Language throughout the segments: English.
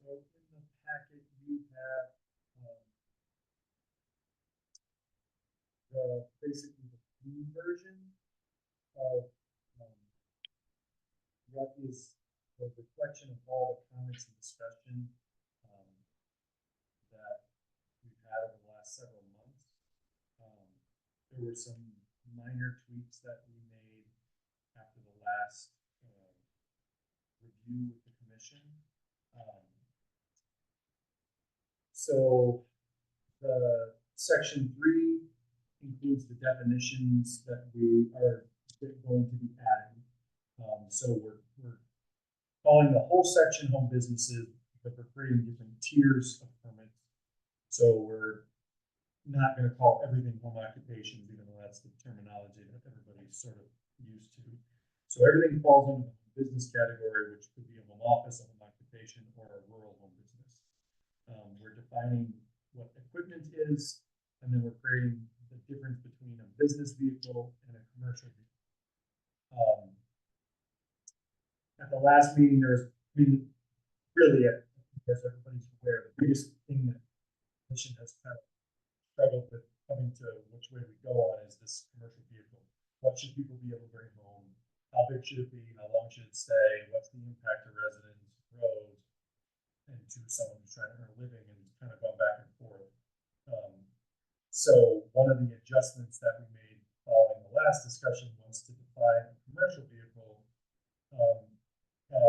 So in the packet, you have basically the clean version of what is the reflection of all the comments and discussion that we've had over the last several months. There were some minor tweaks that we made after the last review with the commission. So the section 3 includes the definitions that we are going to be adding. So we're calling the whole section home businesses, but we're creating different tiers of permits. So we're not going to call everything home occupations, even though that's the terminology that everybody's sort of used to. So everything falls under the business category, which could be a home office, a home occupation, or a rural home business. We're defining what equipment is, and then we're creating the difference between a business vehicle and a commercial vehicle. At the last meeting, as everybody's aware, the biggest thing that the commission has kind of struggled with coming to which way we go on is this commercial vehicle. What should people be able to bring home? How big should it be? How long should it stay? What's the impact to residents, roads, and to someone who's trying to earn a living, and kind of going back and forth. So one of the adjustments that we made following the last discussion was to define a commercial vehicle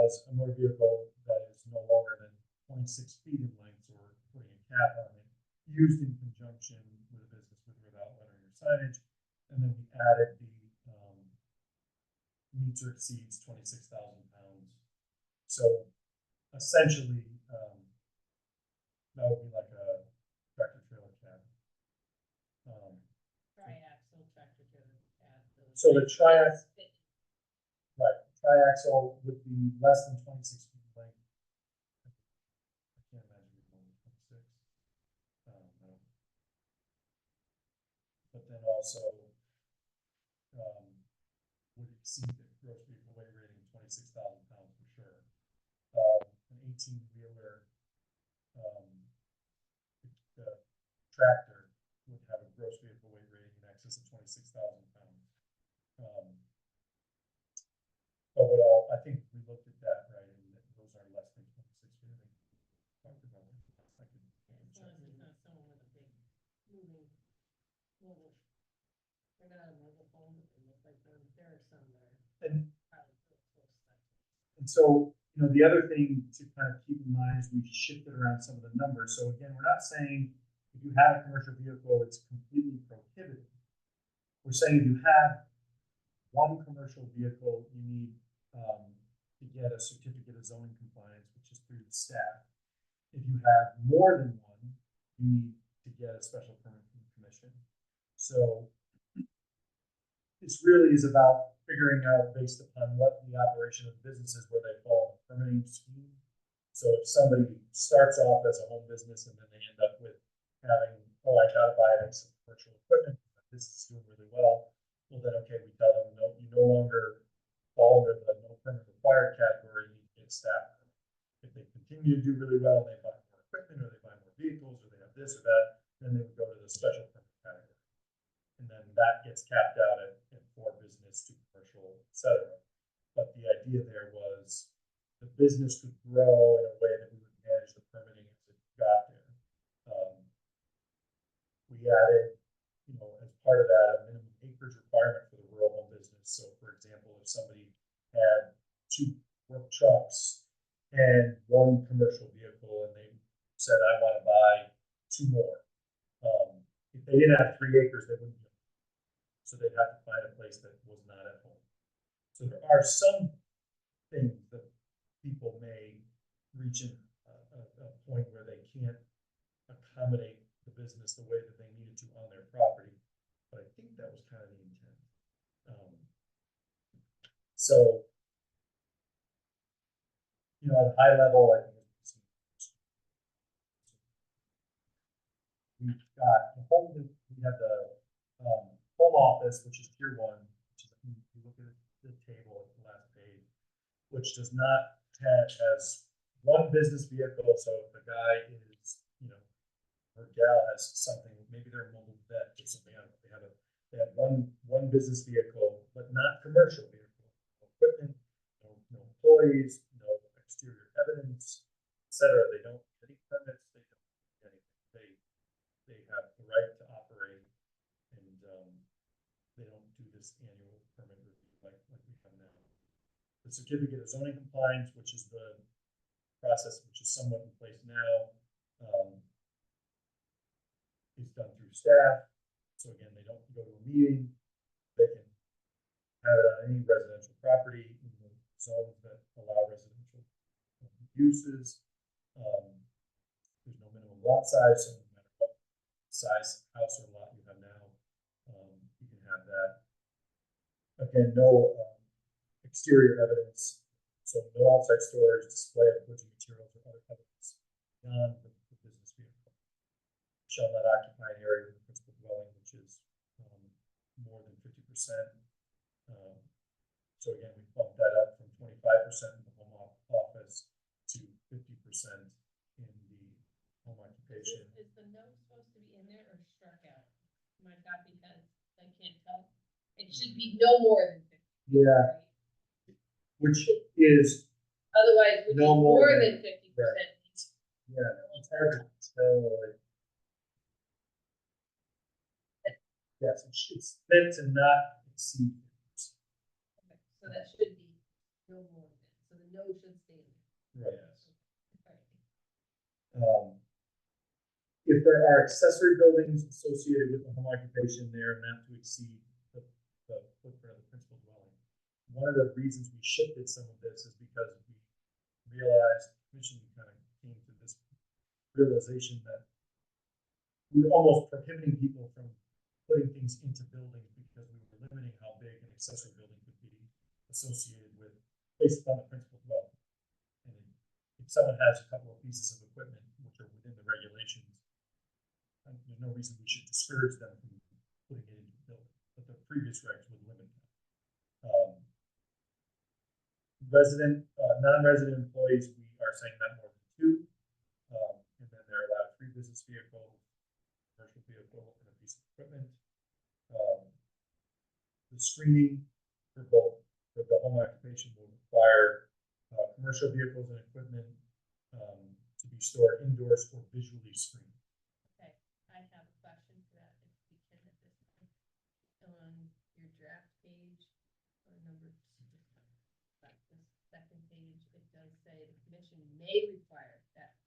as a motor vehicle that is no longer than 26 feet in length, or putting a cap on it, used in conjunction with a business with or without lettering or signage. And then we added the meets or exceeds 26,000 pounds. So essentially, that would be like a tractor trailer cab. Triaxle tractor trailer cab. So the triaxle, right? Triaxle would be less than 26 feet in length. I can't imagine it going 26. No. But then also would exceed the gross vehicle weight rating of 26,000 pounds for sure. An 18-wheeler the tractor would have a gross vehicle weight rating in excess of 26,000 pounds. Overall, I think we looked at that, right, and those are less than 26 feet. I think talked about it. I could as long as it's not someone with a big moving mobile. They're not a mobile home. It looks like there are some that are probably close. And so, the other thing to kind of keep in mind is we shifted around some of the numbers. So again, we're not saying if you have a commercial vehicle, it's completely prohibited. We're saying if you have one commercial vehicle, you need to get a certificate of zoning compliance, which is through the staff. If you have more than one, you need to get a special permit from the commission. So this really is about figuring out, based upon what the operation of the business is, where they fall in the permitting scheme. So if somebody starts off as a home business and then they end up with having, I gotta buy some commercial equipment, this is doing really well, then okay, we tell them, no, you no longer fall under the no permit required category, you need to get staff. If they continue to do really well, and they buy more equipment, or they buy more vehicles, or they have this or that, then they would go to the special permit category. And then that gets capped out at for business to commercial, etc. But the idea there was the business could grow in a way that we would manage the permitting as it got there. We added, as part of that, a minimum acreage requirement for the rural home business. So, for example, if somebody had 2 work trucks and 1 commercial vehicle, and they said, I want to buy 2 more. If they didn't have 3 acres, they wouldn't. So they'd have to find a place that was not at home. So there are some things that people may reach a point where they can't accommodate the business the way that they needed to on their property. But I think that was kind of the intent. So, at a high level, I think we've got the home. We have the home office, which is tier 1, which is, if you look at the table at the last page, which does not have as one business vehicle, so if a guy is, or gal has something, maybe they're a mobile vet or something, I don't know, they have one business vehicle, but not commercial vehicle, no equipment, no employees, no exterior evidence, etc. They don't get any permits, they don't get anything. They have the right to operate, and they don't do this annual permit review like we have now. The certificate of zoning compliance, which is the process which is somewhat in place now, is done through staff. So again, they don't go to a meeting. They can have it on any residential property in the zones that allow residential uses. There's no minimum lot size, so no matter what size house or lot you have now, you can have that. Again, no exterior evidence, so no outside storage, display of goods and materials or other evidence beyond the business vehicle. Shall not occupy an area of the principal dwelling which is more than 50%. So again, we bumped that up from 25% in the home office to 50% in the home occupation. Is the note supposed to be in there or struck out? My copy has, I can't tell. It should be no more than 50. Yeah. Right? Which is otherwise would no be more than 50%. Right. Yeah, it's hard to tell. Like, yes, it's meant to not exceed 50%. Okay, so that should be no more than. So the no should stay in there. Right. Yes. If there are accessory buildings associated with the home occupation, they are not to exceed the footprint of the principal dwelling. One of the reasons we shifted some of this is because we realized, the commission kind of came to this realization that we were almost prohibiting people from putting things into buildings because we were limiting how big an accessory building could be associated with, based upon the principal dwelling. And if someone has a couple of pieces of equipment which are within the regulations, there's no reason we should discourage them from putting it into the building, but the previous regs would limit that. Non-resident employees, we are saying not more than 2, and then they're allowed 3 business vehicles, commercial vehicle, and a piece of equipment. The screening for the home occupation will require commercial vehicles and equipment to be stored indoors or visually screened. Okay, I have a question for that if we can at this point. On your draft page, or number 2, this second page, it does say the commission may require that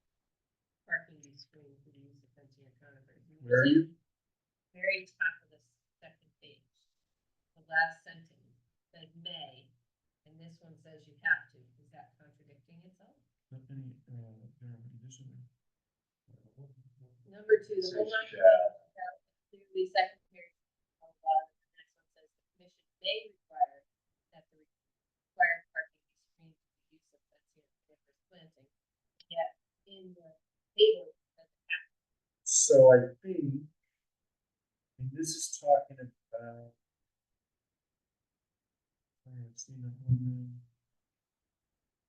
parking be screened for the use of fencing or counterfeit. Where are you? Very top of the second page. The last sentence says may, and this one says you have to. Is that contradicting itself? Any general condition? Number 2, the home occupation clearly secondary. The next one says the commission may require that the required parking be screened for the use of fencing and coniferous planting. Yet in the table it says it has to. So I think, and this is talking about, I have seen the home.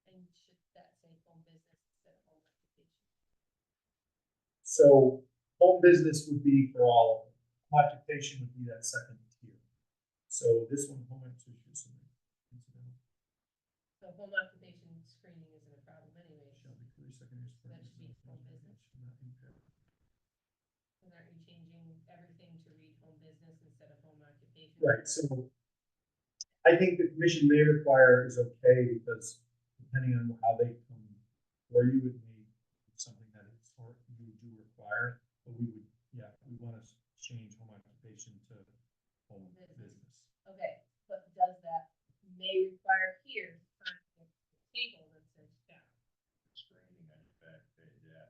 And should that say home business instead of home occupation? So home business would be for all of them. Occupation would be that second tier. So this one, home occupation. So home occupation screening isn't a problem anyway. Shall be clear secondary. So that should be home business. And aren't you changing everything to read home business instead of home occupation? Right. So I think the commission may require is okay because depending on how they come, or you would need something that is, or you do require, but we would, yeah, we want to change home occupation to home business. Okay, but does that may require here on the table that says down? Screening on the back page, yeah.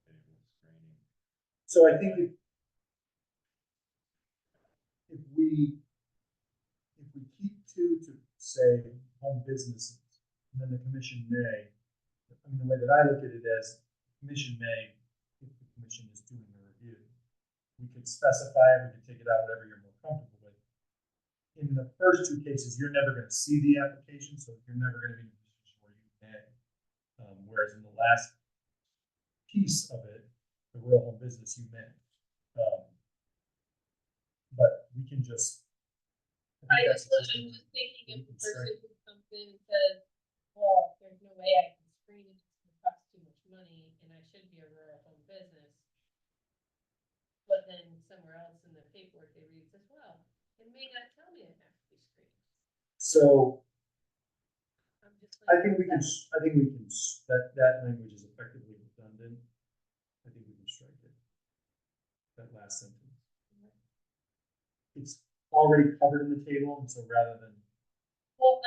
Table screening. So I think if we keep 2 to say home businesses, and then the commission may, I mean, the way that I look at it as the commission may, if the commission is doing a review, we could specify it, we could take it out, whatever you're more comfortable with. In the first 2 cases, you're never going to see the application, so you're never going to be in a position where you may. Whereas in the last piece of it, the rural home business you meant. But we can just. I'm just thinking if the person who comes in and says, well, there's no way I can screen it, it costs too much money, and I should be a rural home business. But then somewhere else in the paperwork they read says, well, it may not tell me it has to be screened. So I'm just I like, think we can, that language is effectively redundant. I think we can strike it. That last sentence. It's already covered in the table, and so rather than. well,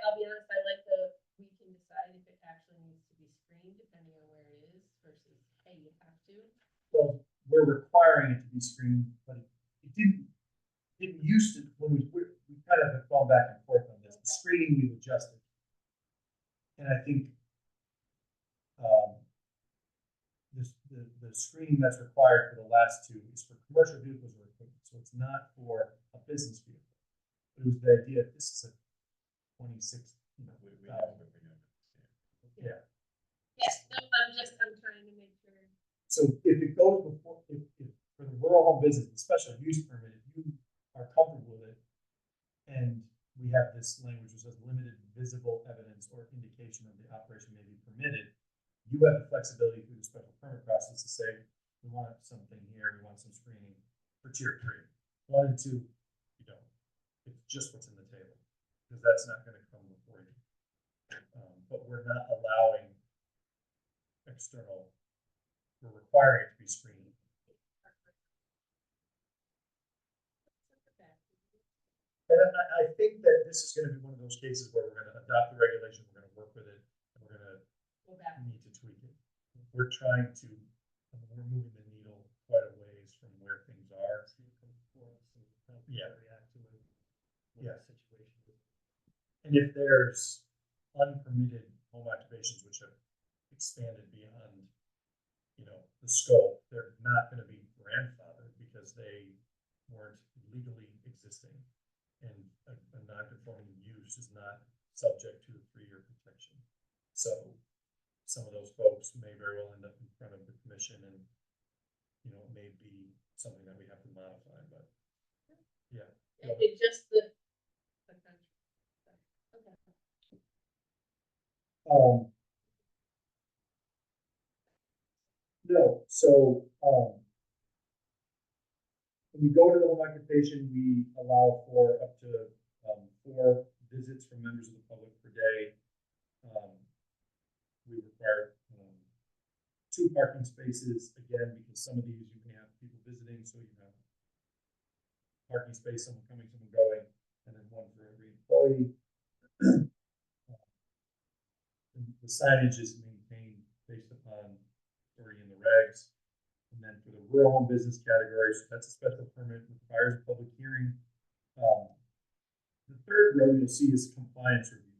I'll be honest, I like we can decide if it actually needs to be screened depending on where it is versus, hey, you have to. Well, we're requiring it to be screened, but it didn't used to, when we kind of have gone back and forth on this. The screening we've adjusted. And I think the screening that's required for the last two is for commercial vehicles or equipment. So it's not for a business vehicle. It was the idea that this is a 26, yeah. Yes, no, I'm trying to make sure. So if it goes before, if for the rural home business, the special use permit, if you are comfortable with it, and we have this language that says limited visible evidence or indication of the operation may be permitted, you have the flexibility through the special permit process to say, we want something here, we want some screening for tier 3. 1 and 2, you don't. It's just what's in the table, because that's not going to come before you. But we're not allowing external, we're requiring it to be screened. And I think that this is going to be one of those cases where we're going to adopt the regulation, we're going to work with it, and we're going to need to tweak it. We're trying to, we're moving the needle quite a ways from where things are. Yeah. React to it. Yeah. Situation. And if there's unpermitted home occupations which have expanded beyond, the scope, they're not going to be grandfathered because they weren't legally existing, and a non-conforming use is not subject to the 3-year protection. So some of those folks may very well end up in front of the commission, and it may be something that we have to modify. But yeah, It's just the country. Okay. No, so when you go to the home occupation, we allow for up to 4 visits from members of the public per day. We require 2 parking spaces, again, because some of these you may have people visiting, so you have parking space, someone coming, someone going, and then 1 for every employee. The signage is maintained based upon in the regs. And then for the rural home business category, so that's a special permit, requires a public hearing. The third row you'll see is compliance review.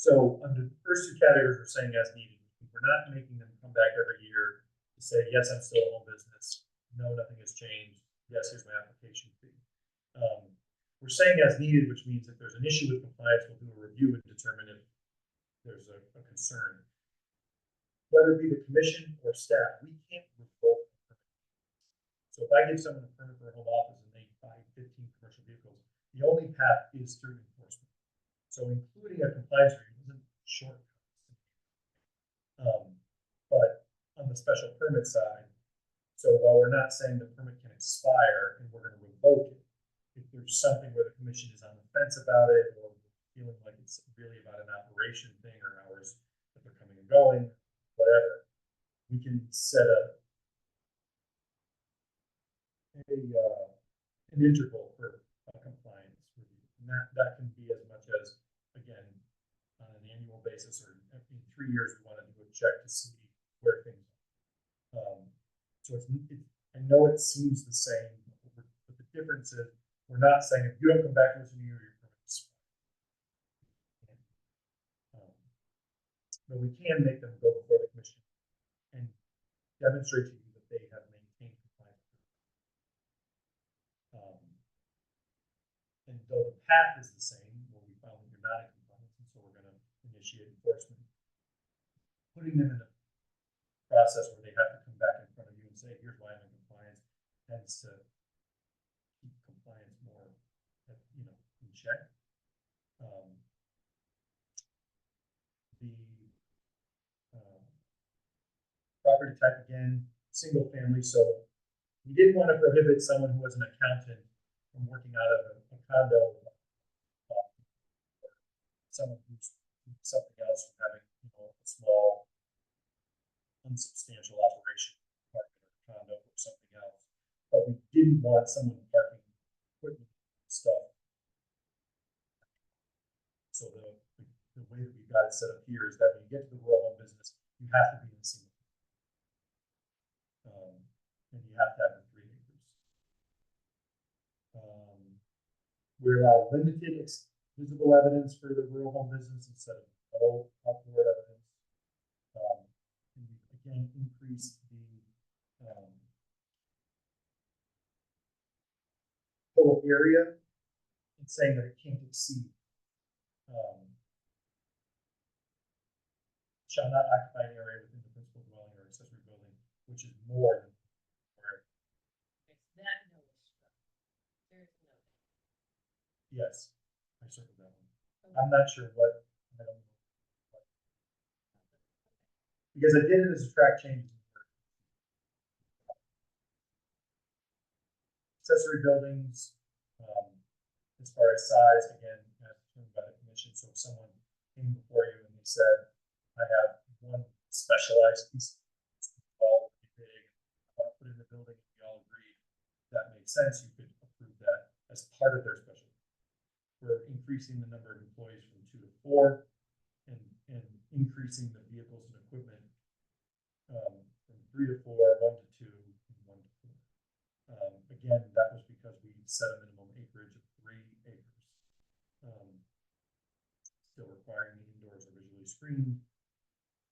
So under the first 2 categories, we're saying as needed. We're not making them come back every year to say, yes, I'm still a home business. No, nothing has changed. Yes, here's my application fee. We're saying as needed, which means if there's an issue with compliance, we'll do a review and determine if there's a concern. Whether it be the commission or staff, we can't revoke the permit. So if I give someone a permit for a home office and they buy 15 commercial vehicles, the only path is through enforcement. So including a compliance review isn't shortcut. But on the special permit side, so while we're not saying the permit can expire and we're going to revoke it, if there's something where the commission is on the fence about it, or feeling like it's really about an operation thing or hours that they're coming and going, whatever, we can set an interval for a compliance review, and that can be as much as, again, on an annual basis, or in 3 years we want to do a check to see where things are. So I know it seems the same, but the difference is we're not saying if you don't come back to us in a year, your permit's but we can make them go before the commission and demonstrate to you that they have maintained compliance. And though the path is the same, where we found that you're not in compliance, and so we're going to initiate enforcement. putting them in a process where they have to come back in front of you and say, here's why I'm in compliance, tends to keep compliance more, you know, in check. The property type, again, single family, so we didn't want to prohibit someone who was an accountant from working out of a condo, someone who's something else from having, you know, a small, unsubstantial operation, apartment or condo or something else. But we didn't want someone parking equipment stuff. So the way that we got it set up here is that when you get to the rural home business, you have to be in the single. And you have to have the 3 acres. We allow limited visible evidence for the rural home business instead of all outdoor evidence. And we again increase the total area and saying that it can't exceed shall not occupy an area within the principal dwelling or accessory building, which is more than that no is struck. There's no. yes, I circled that one. Okay. I'm not sure what, I don't know what. Because I did it as a track change. Accessory buildings, as far as size, again, determined by the commission. So if someone came before you and they said, I have one specialized piece of all big, I want to put in the building, and we all agreed that made sense, you could approve that as part of their special. We're increasing the number of employees from 2 to 4 and increasing the vehicles and equipment from 3 to 4, 1 to 2, and 1 to 4. Again, that was because we set a minimum acreage of 3 acres. Still requiring the indoors are visually screened.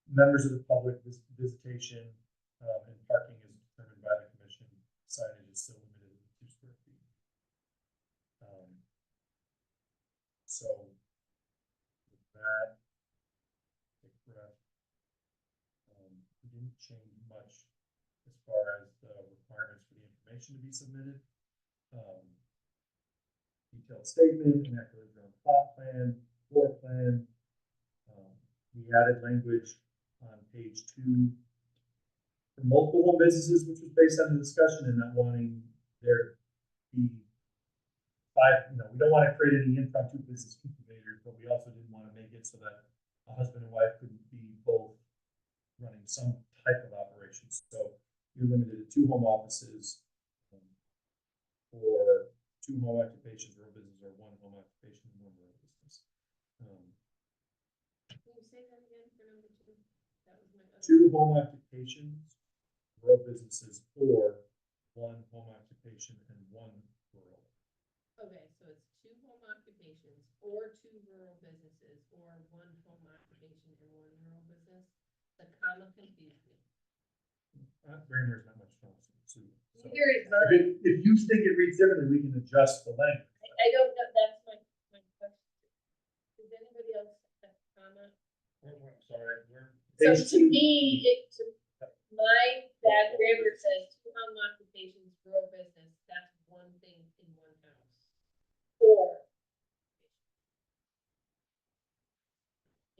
Members of the public visitation and parking is determined by the commission. Signage is still limited to 2 square feet. So with that, take a breath. We didn't change much as far as the requirements for the information to be submitted. Detailed statement, inaccurate on plot plan, floor plan. We added language on page 2 for multiple home businesses, which was based on the discussion and not wanting there to be 5, we don't want to create any impromptu business incubators, but we also didn't want to make it so that a husband and wife couldn't be both running some type of operations. So you're limited to 2 home offices or 2 home occupations, rural business, or 1 home occupation and 1 rural business. Can you say that again for number 2? That was my other. 2 home occupations, rural businesses, or 1 home occupation and 1 rural. Okay, so it's 2 home occupations or 2 rural businesses or 1 home occupation and 1 rural business. The comma confused me. Grammar's not much fun. So Neither is mine. if you think it reads differently, we can adjust the language. I don't know, that's my question. Does anybody else have a comment? I'm sorry, So to me, my bad grammar says 2 home occupations, rural business, that's 1 thing in 1 house. Or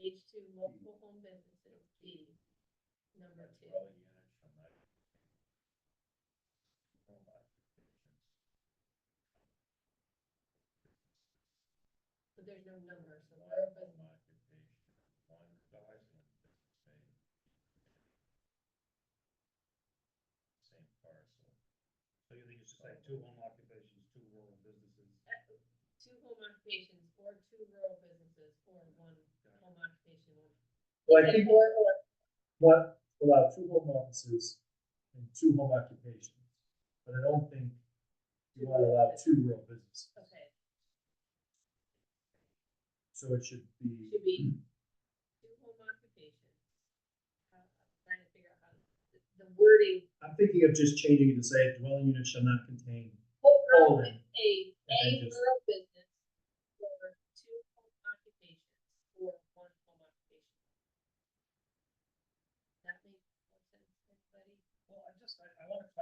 page 2, multiple home businesses, B, number 2. But there's no number, so rural business. Same parcel. So you think it's just like 2 home occupations, 2 rural businesses? 2 home occupations or 2 rural businesses or 1 home occupation. Well, I think Or. what allow 2 home offices and 2 home occupations, but I don't think you want to allow 2 rural businesses. Okay. So it should be 2 home occupations. I'm trying to figure out how the wording. I'm thinking of just changing it to say dwelling unit shall not contain Rural, colon. a then just- rural business or 2 home occupations or 1 home occupation.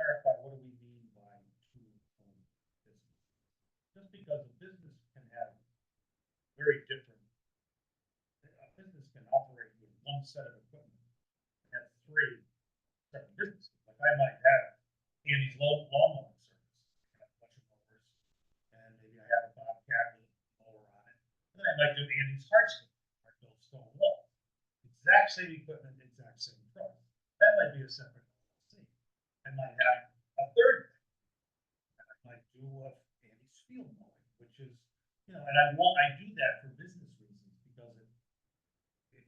clarify, what do we mean by two home business? Just because a business can have very different, a business can operate with one set of equipment, and have three separate businesses. Like I might have Andy's lawnmowing service, I have a bunch of mowers, and maybe I have a Bobcat with a mower on it. And then I might do Andy's hardscape, or build stone wall. Exact same equipment, exact same price. That might be a separate LLC. I might have a third thing. And I might do Andy's field mowing, which is, and I do that for business reasons because it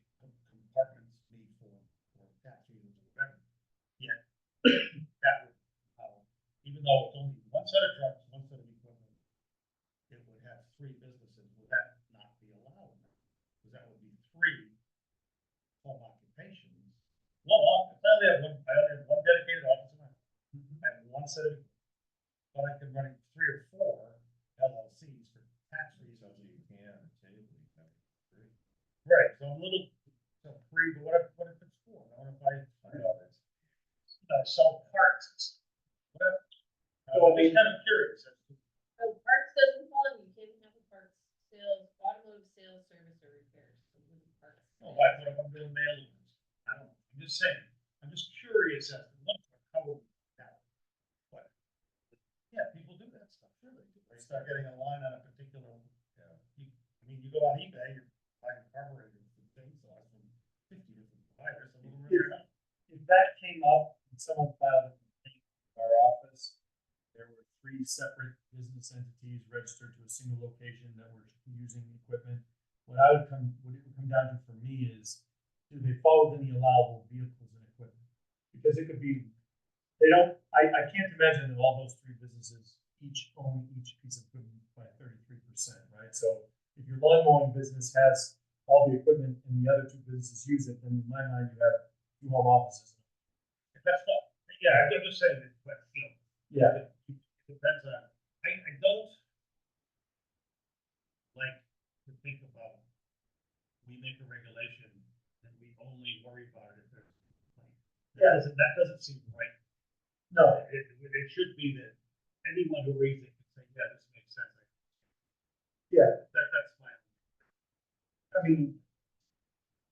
compartments me for tax reasons or whatever. Yet, that would, even though it's only one set of trucks, one set of equipment, it would have three businesses. Would that not be allowed? Because that would be three home occupations. One office. I only have one dedicated office in my home. I have one set of, but I can run 3 or 4 LLCs for tax reasons. So you can technically have three. Right, so I'm a little, so 3, but what if it's 4? What if I sell parts? What if, I'm just kind of curious. So parts doesn't fall in, you can't have a parts sales, automotive sales, service or repairs, so wouldn't parts. Oh, what if I'm doing mail orders? I don't know, I'm just saying, I'm just curious as to how would that, what? Yeah, people do that stuff, sure they do. They start getting a line on a particular, you go on eBay, you're buying carburetors and things, so I from 50 different providers, some of them are not. If that came up and someone filed a complaint in our office, there were 3 separate business entities registered to a single location that were using the equipment. What it would come down to for me is, do they fall within the allowable vehicles and equipment? Because it could be, I can't imagine that all those 3 businesses each own each piece of equipment by 33%, right? So if your lawn mowing business has all the equipment and the other 2 businesses use it, then in my mind, you have 2 home offices. That's fine. Yeah, I'm just saying that, but, Yeah. it depends on, I don't like to think about, we make a regulation and we only worry about it if there's a complaint. That doesn't seem right. No, It should be that anyone who reads it can say, yeah, this makes sense. yeah, That's fine. I mean,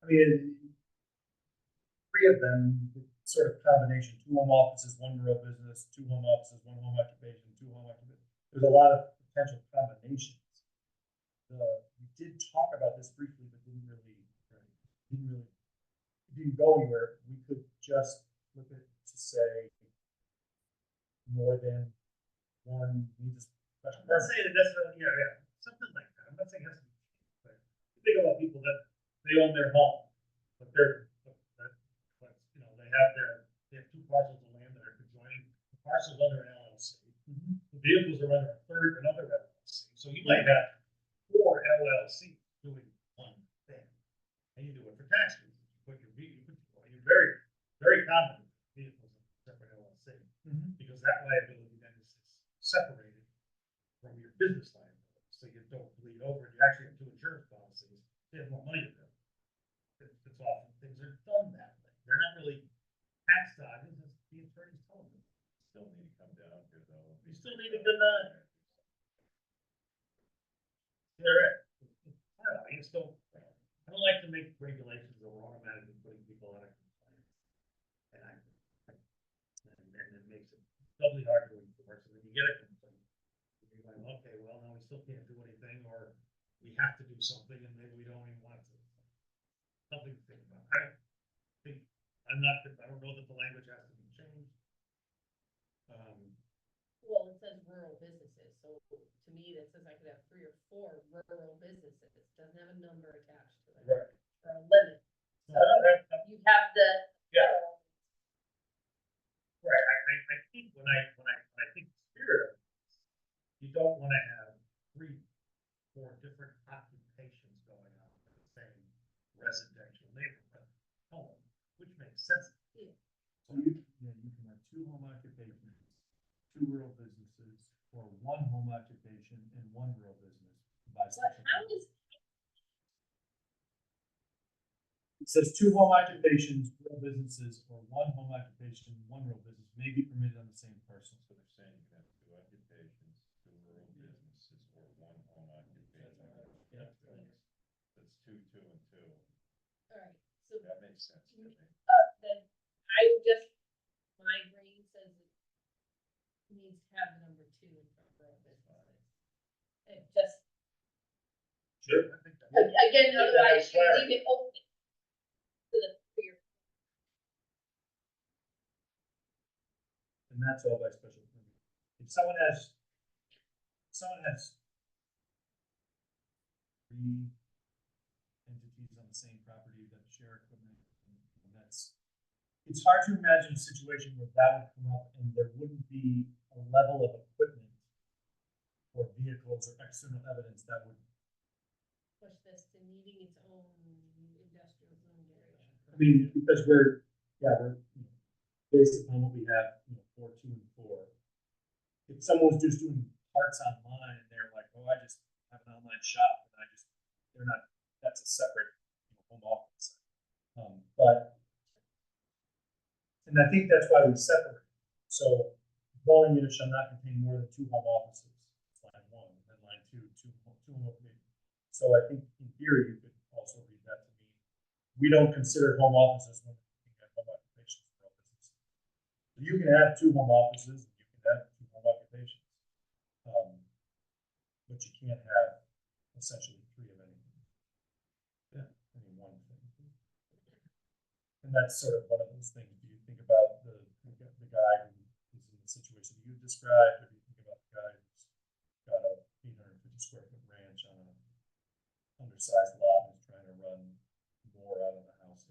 3 of them, sort of combination, 2 home offices, 1 rural business, 2 home offices, 1 home occupation, 2 home occupation. There's a lot of potential combinations. We did talk about this briefly, but didn't go anywhere. We could just look at to say more than 1 needs a special I'm not permit. saying it necessarily, something like that. I'm not saying it has to be, but think about people that they own their home, but they have 2 parcels of land that are conjoining. The parcels under an LLC. The vehicles are under another LLC. So you might have 4 LLCs doing one thing, and you do it for tax reasons. You're very, very common with vehicles in separate LLC, because that liability then is separated from your business liability, so you don't bleed over. You actually have 2 insurance policies. They have more money to bill. It's often things are done that way. They're not really tax dodges, as the attorneys tell them. Still need to come down here though. You still need a good, I don't like to make regulations that we're automatically putting people out of compliance. And it makes it doubly hard to enforce, and then you get a complaint. And you're like, okay, well, now we still can't do anything, or we have to do something, and maybe we don't even want to. Something to think about. I don't know that the language has to be changed. Well, it says rural businesses, so to me, that says I could have 3 or 4 rural businesses, doesn't have a number attached to it. Right. Or a limit. You have the. Yeah. Right, I think when I think spirit of this, you don't want to have 3, 4 different occupations going on in the same residential neighborhood home, which makes sense. Yeah. So you can have 2 home occupations, 2 rural businesses, or 1 home occupation and 1 rural business by But special how permit. is, It says 2 home occupations, real businesses, or 1 home occupation, 1 real business may be permitted on the same parcel. So they're saying you have 2 occupations, 2 rural businesses, or 1 home occupation. Yeah. That's 2, 2, and 2. Alright, so That makes sense to me. then I would just, my brain says it needs to have the number 2 in front of rural businesses. It just, Sure. I think that. again, Yeah, otherwise that's you right. leave it open to the, for your, And that's all by special permit. If someone has 3 entities on the same property that share equipment, and that's, it's hard to imagine a situation where that would come up and there wouldn't be a level of equipment or vehicles or external evidence that would, push this to needing its own industrial zone area. I mean, because we're based upon what we have, 4, 2, and 4. If someone's just doing parts online and they're like, oh, I just have an online shop and they're not, that's a separate home office. And I think that's why we separate. So dwelling unit shall not contain more than 2 home offices. That's line 1, and then line 2, 2 home offices. So I think in theory, you could also read that to mean, we don't consider home offices when we're looking at home occupations for all businesses. So you can have 2 home offices, and you can have 2 home occupations. But you can't have essentially 3 of anything. Yeah, I mean, 1 thing. And that's sort of one of those things. Do you think about the guy who is in the situation you described, or do you think about the guy who's got a 850 square foot ranch on a undersized lot and is trying to run more out of the house?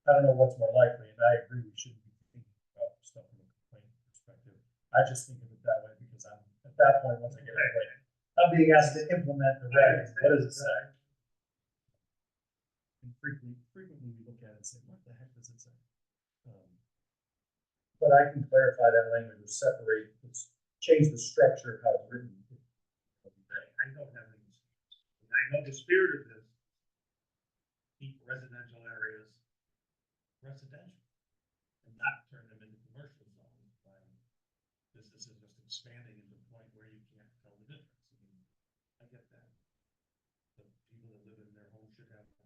I don't know what's more likely, and I agree we shouldn't be thinking about stuff from a complaint perspective. I just think of it that way because I'm at that point, once I get it right, I'm being asked to implement the regs. What does it say? And frequently we look at it and say, what the heck does it say? But I can clarify that language or separate, change the structure of how it's written. I don't have any, and I know the spirit of this, keep residential areas residential and not turn them into commercial zones by businesses just expanding into the point where you can't tell the difference. I mean, I get that. The people that live in their home should have a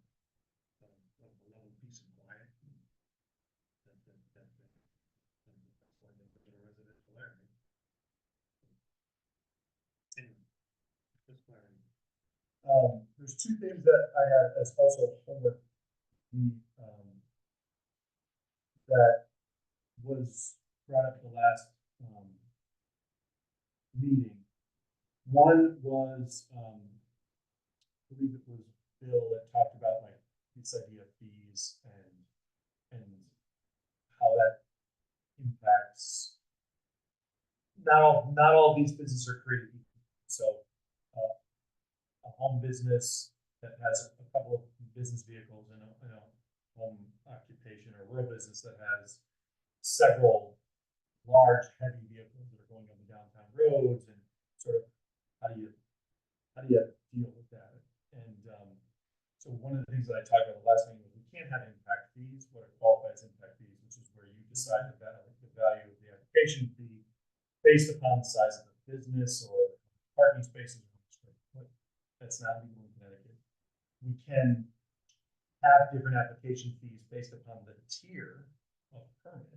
level of peace and quiet. That's why they put it in a residential area. Anyway, just clarity. There's 2 things that I had as also homework that was brought up the last meeting. One was, I believe it was Bill that talked about like this idea of fees and how that impacts. Not all these businesses are created equal. So a home business that has a couple of business vehicles and a home occupation, or rural business that has several large heavy vehicles that are going on the downtown roads, and sort of how do you deal with that? And so one of the things that I talked about the last meeting was we can't have impact fees. What are qualified as impact fees, which is where you decide the value of the application fee based upon the size of the business or parking spaces. That's not legal in Connecticut. We can have different application fees based upon the tier of permit.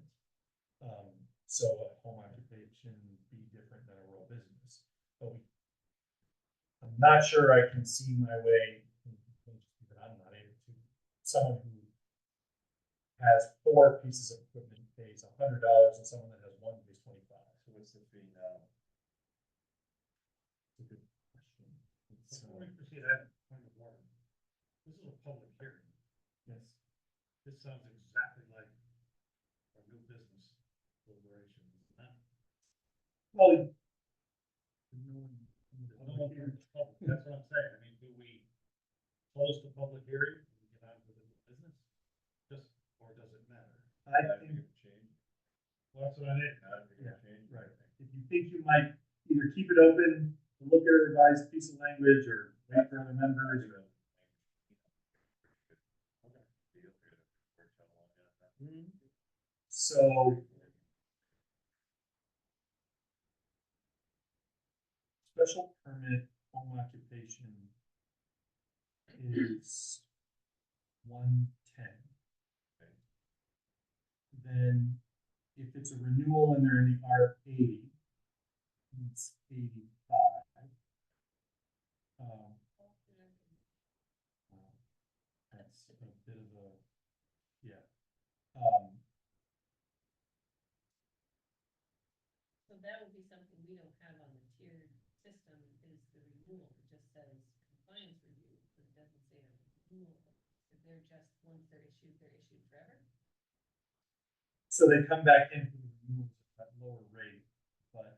So a home occupation be different than a rural business. But I'm not sure I can see my way, that I'm not able to. Someone who has 4 pieces of equipment pays $100, and someone that has 1 pays $25. So what's the fee now? It's a good question. Before we proceed, I have a point of order. This is a public hearing. Yes. This sounds exactly like a new business deliberation. Well, That's what I'm saying. I mean, do we close the public hearing and get on with the business? Or does it matter? I Not think, gonna change. Well, that's what I need. Not gonna Yeah, change. right. If you think you might either keep it open, look at a revised piece of language, or wait for other members, or. So special permit home occupation is 110. Then if it's a renewal and they're in the R80, it's 85. That's a bit of a, yeah. So that would be something we don't have on the tiered system is the renewal. It just says compliance review, but it doesn't say a renewal. So they're just, once they're issued forever. So they come back in for the renewals at lower rate, but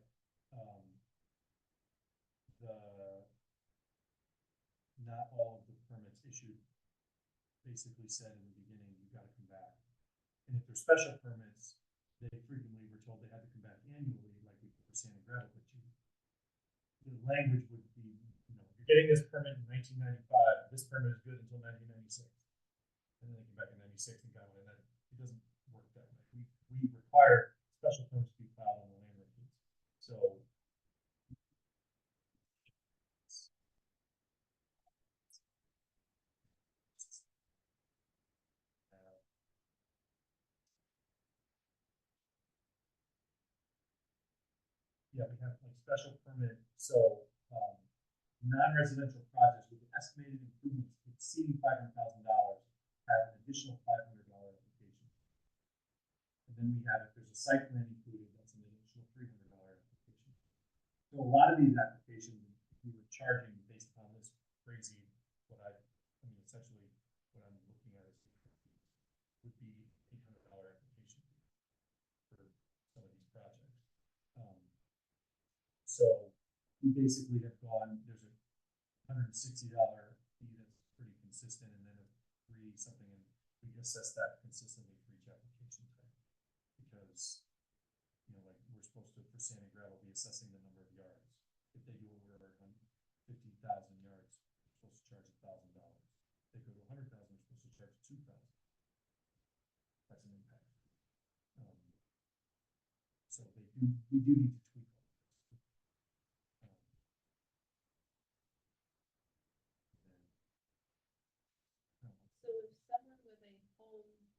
not all of the permits issued basically said in the beginning, you've got to come back. And if they're special permits, they frequently were told they had to come back annually, like we did for sand and gravel, but the language would be, you're getting this permit in 1995, this permit is good until 1996. And then they come back in 96 and got one, and that, it doesn't work that way. We require special permits to be filed on the land records. So yeah, we have like special permit, so non-residential projects with estimated improvements exceeding $500,000 have an additional $500 application. And then we have, if there's a site plan included, that's an additional $300 application. So a lot of these applications we were charging based upon this crazy, essentially what I'm looking at is would be $800 application for some of these projects. So we basically have gone, there's a $160 fee that's pretty consistent, and then a $3 something, and we assess that consistently for each application type. Because, like we're supposed to, for sand and gravel, be assessing the number of yards. If they do over 50,000 yards, we're supposed to charge $1,000. If they go to 100,000, we're supposed to charge 2,000. That's an impact. So we do need to tweak all this. So if someone with a home,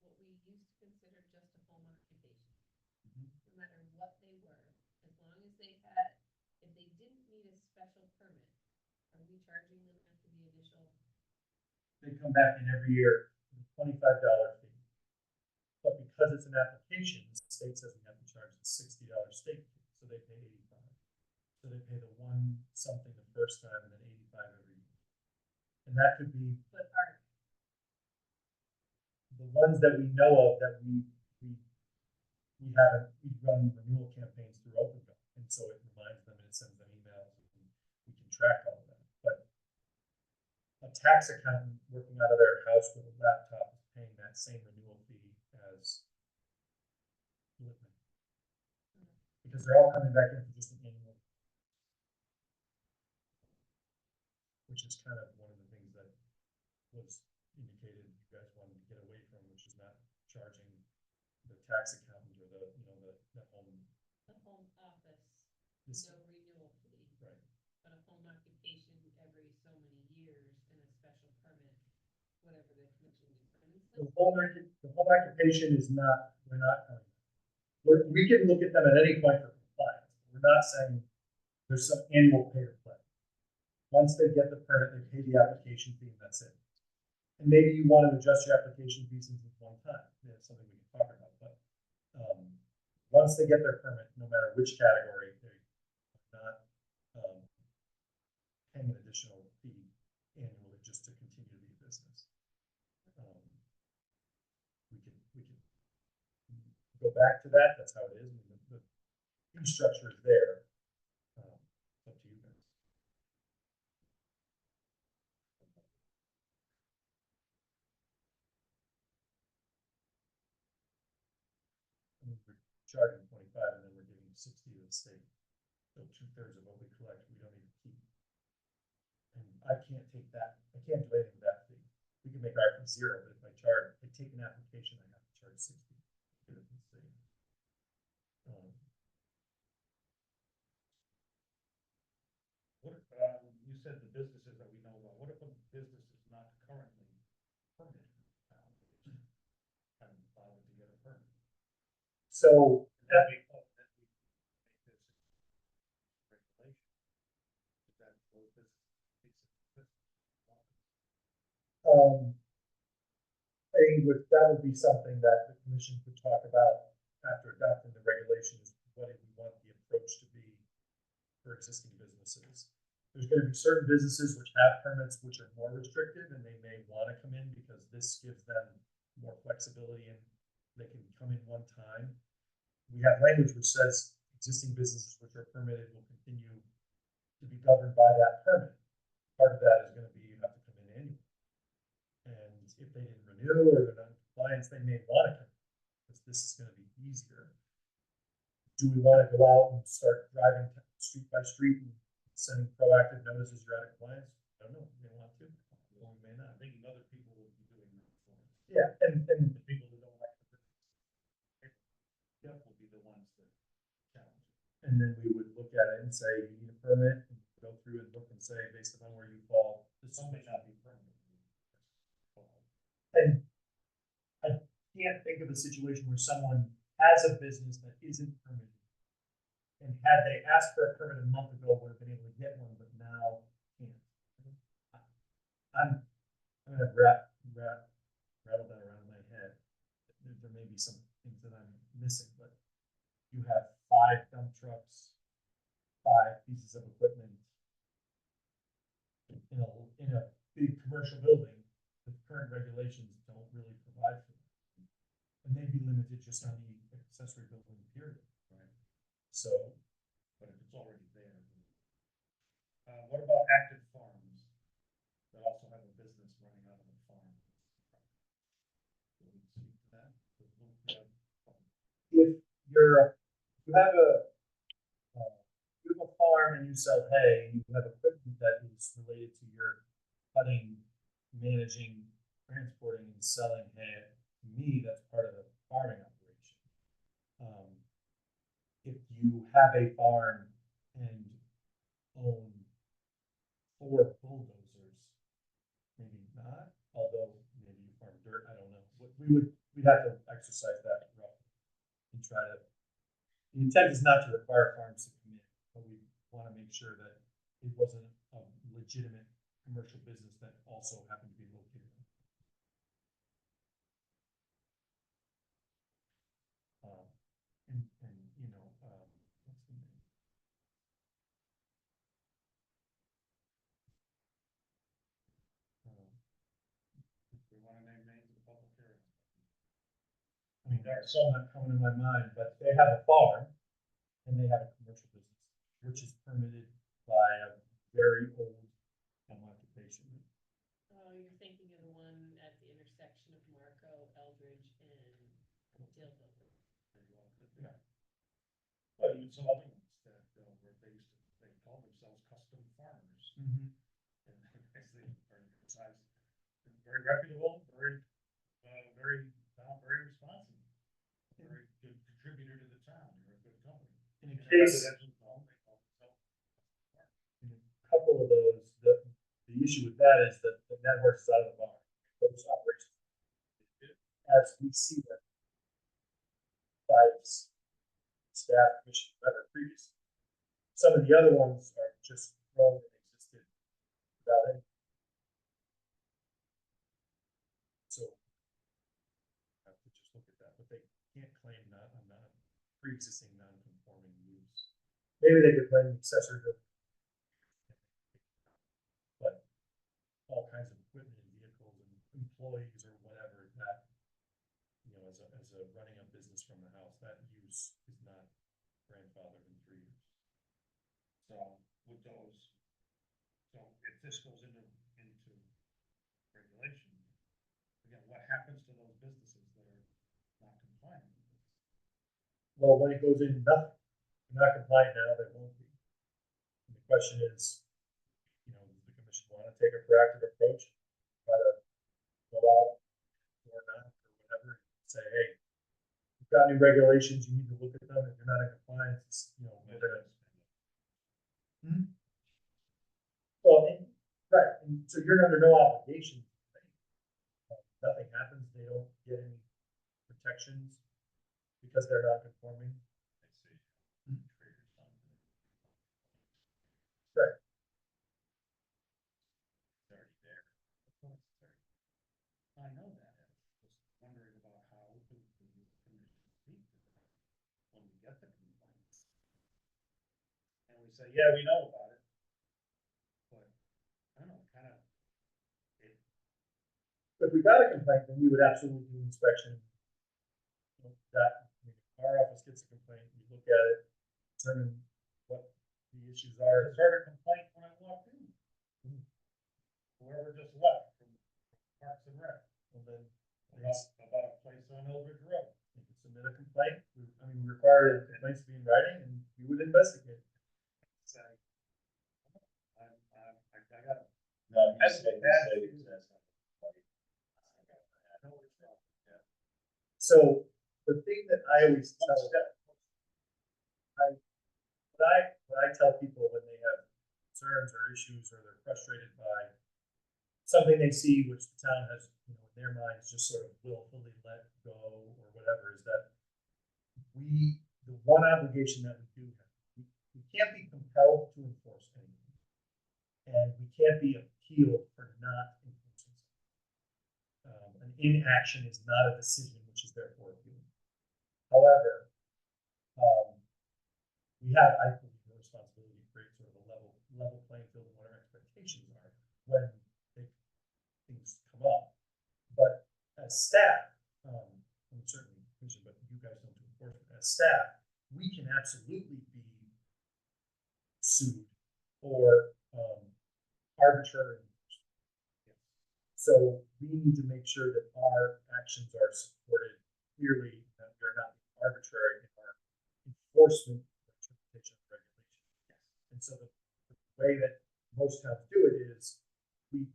what we used to consider just a home occupation, no matter what they were, as long as they had, if they didn't need a special permit, are we charging them after the initial? They come back in every year with a $25 fee. But because it's an application, the state says we have to charge the $60 state fee, so they pay $85. So they pay the one something the first time and then $85 every year. And that could be But are the ones that we know of that we run renewal campaigns through OpenGov, and so it reminds them and it sends them emails, and we can track all of that. But a tax accountant working out of their house with a laptop is paying that same renewal fee as Whitman, because they're all coming back in for just an annual, which is kind of one of the things that was indicated you guys wanted to get away from, which is not charging the tax accountant or the home office, this, no renewal fee, right. but a home occupation every so many years and a special permit, whatever the commission determines. The home occupation is not, we can look at them at any point for compliance. We're not saying there's some annual pay to play. Once they get the permit, they pay the application fee, and that's it. And maybe you want to adjust your application fees at one time. That's something we can talk about. But once they get their permit, no matter which category, they're not paying an additional fee annually just to continue to be a business. We can go back to that. That's how it is. The fee structure is there. It's up to you guys. We're charging 25, and then we're giving 60 to the state. So 2/3 of what we collect, we don't even keep. And I can't take that. I can't do anything with that fee. We can make our fee 0, but if I take an application, I have to charge 60. Let's see. What, you said the businesses that we know about, what if a business is not currently permitted? Haven't bothered to get a permit. So That we, that we make this regulation. Is that those businesses? I think that would be something that the commission could talk about after adopting the regulations. What do we want the approach to be for existing businesses? There's going to be certain businesses which have permits which are more restrictive, and they may want to come in because this gives them more flexibility and they can come in one time. We have language which says existing businesses which are permitted will continue to be governed by that permit. Part of that is going to be you have to come in annually. And if they didn't renew or they're not in compliance, they may want to come because this is going to be easier. Do we want to go out and start driving street by street and sending proactive notices you're out of compliance? I don't know. We may want to. Well, we may not. I'm thinking other people will be doing that for us. Yeah, and The people who don't like the business, will be the ones that challenge it. and then we would look at it and say you need a permit, and go through and look and say based upon where you fall, this Some may is not be permanent. and I can't think of a situation where someone has a business that isn't permitted. And had they asked for a permit a month ago, would have been able to get one, but now can't. I'm gonna rattle that around in my head. There may be some things that I'm missing, but you have 5 dump trucks, 5 pieces of equipment in a big commercial building. The current regulations don't really provide for that. And they'd be limited just on the accessory building period. Right. So, But if it's already there. What about active farms that also have a business running out of a farm? Do we speak to that? if you have a farm and you sell hay, and you have equipment that is related to your cutting, managing, transporting, and selling hay, to me, that's part of the farming operation. If you have a farm and own 4 bulldozers, maybe not, although maybe you farm dirt, I don't know. We'd have to exercise that roughly and try to, the intent is not to require farms to come in, but we want to make sure that it wasn't a legitimate commercial business that also happened to be located. And you know, what's the name? We want to name names of the public hearing. I mean, there are some that come to my mind, but they have a farm and they have a commercial business, which is permitted by a very old home occupation. Oh, you're thinking of the one at the intersection of Marco, Eldridge, and Dillville. Yeah. But even some other ones that, where they call themselves custom farmers. Mm-hmm. And they are very good size, very reputable, very responsive, very good contributor to the town. They're a good company. In a case, Residential home, they call themselves. in a couple of those, the issue with that is that the network's out of the barn. Those operations, as we see them, by staff, commission, whatever, previously. Some of the other ones are just grown and existed without any. So, have to just look at that, but they can't claim not pre-existing non-conforming use. Maybe they could claim accessory building. But all kinds of equipment and vehicles and employees or whatever that, you know, as a running a business from the house, that use is not grandfathered in 3 years. So with those, so if this goes into regulation, again, what happens to those businesses that are not compliant with this? Well, when it goes in, nothing. They're not compliant now, they won't be. And the question is, you know, does the commission want to take a proactive approach, try to go out or not, or whatever, and say, hey, got new regulations, you need to look at them, if you're not in compliance, it's, you know, we're gonna. Well, right, and so you're under no obligation. Nothing happens, they don't get any protections because they're not conforming. Right. It's already there. I know that, I was just wondering about how the commission speak to them when we get the complaints. And we say, yeah, we know about it. But, I don't know, kind of, If we got a complaint, then we would absolutely do an inspection. That, I mean, our office gets a complaint, we look at it, determine what the issues I are. heard a complaint when I walked in. Whoever just left from Parks and Rec, And then about a place on Eldridge Road. you can submit a complaint, I mean, we require complaints to be in writing, and we would investigate. Say, I gotta. No, That's you say, bad. that's not. So, the thing that I always tell, what I tell people when they have concerns or issues, or they're frustrated by something they see which the town has, you know, in their minds just sort of willfully let go or whatever, is that the one obligation that we do have, we can't be compelled to enforce anything. And we can't be appealed for not enforcing something. An inaction is not a decision which is therefore appealed. However, we have, I believe, the responsibility to create sort of a level playing field of what our expectations are when things come up. But as staff, and certainly commission, but you guys don't do enforcement. As staff, we can absolutely be sued for arbitrary. So we need to make sure that our actions are supported clearly, that we're not arbitrary in our enforcement or interpretation of regulations. And so the way that most towns do it is we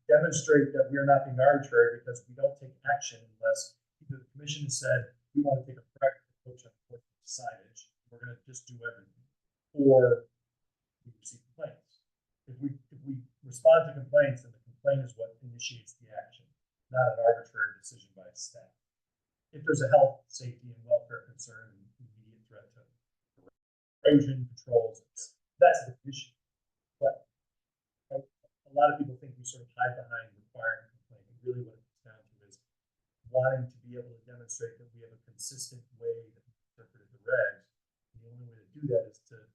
demonstrate that we are not being arbitrary because we don't take action unless either the commission has said we want to take a practical approach on enforcement signage, we're going to just do everything, or we receive complaints. If we respond to complaints, then the complaint is what initiates the action, not an arbitrary decision by staff. If there's a health, safety, and welfare concern, and immediate threat to erosion controls, that's the commission. But a lot of people think we sort of hide behind requiring a complaint. And really what it comes down to is wanting to be able to demonstrate that we have a consistent way that we interpreted the regs. And the only way to do that is to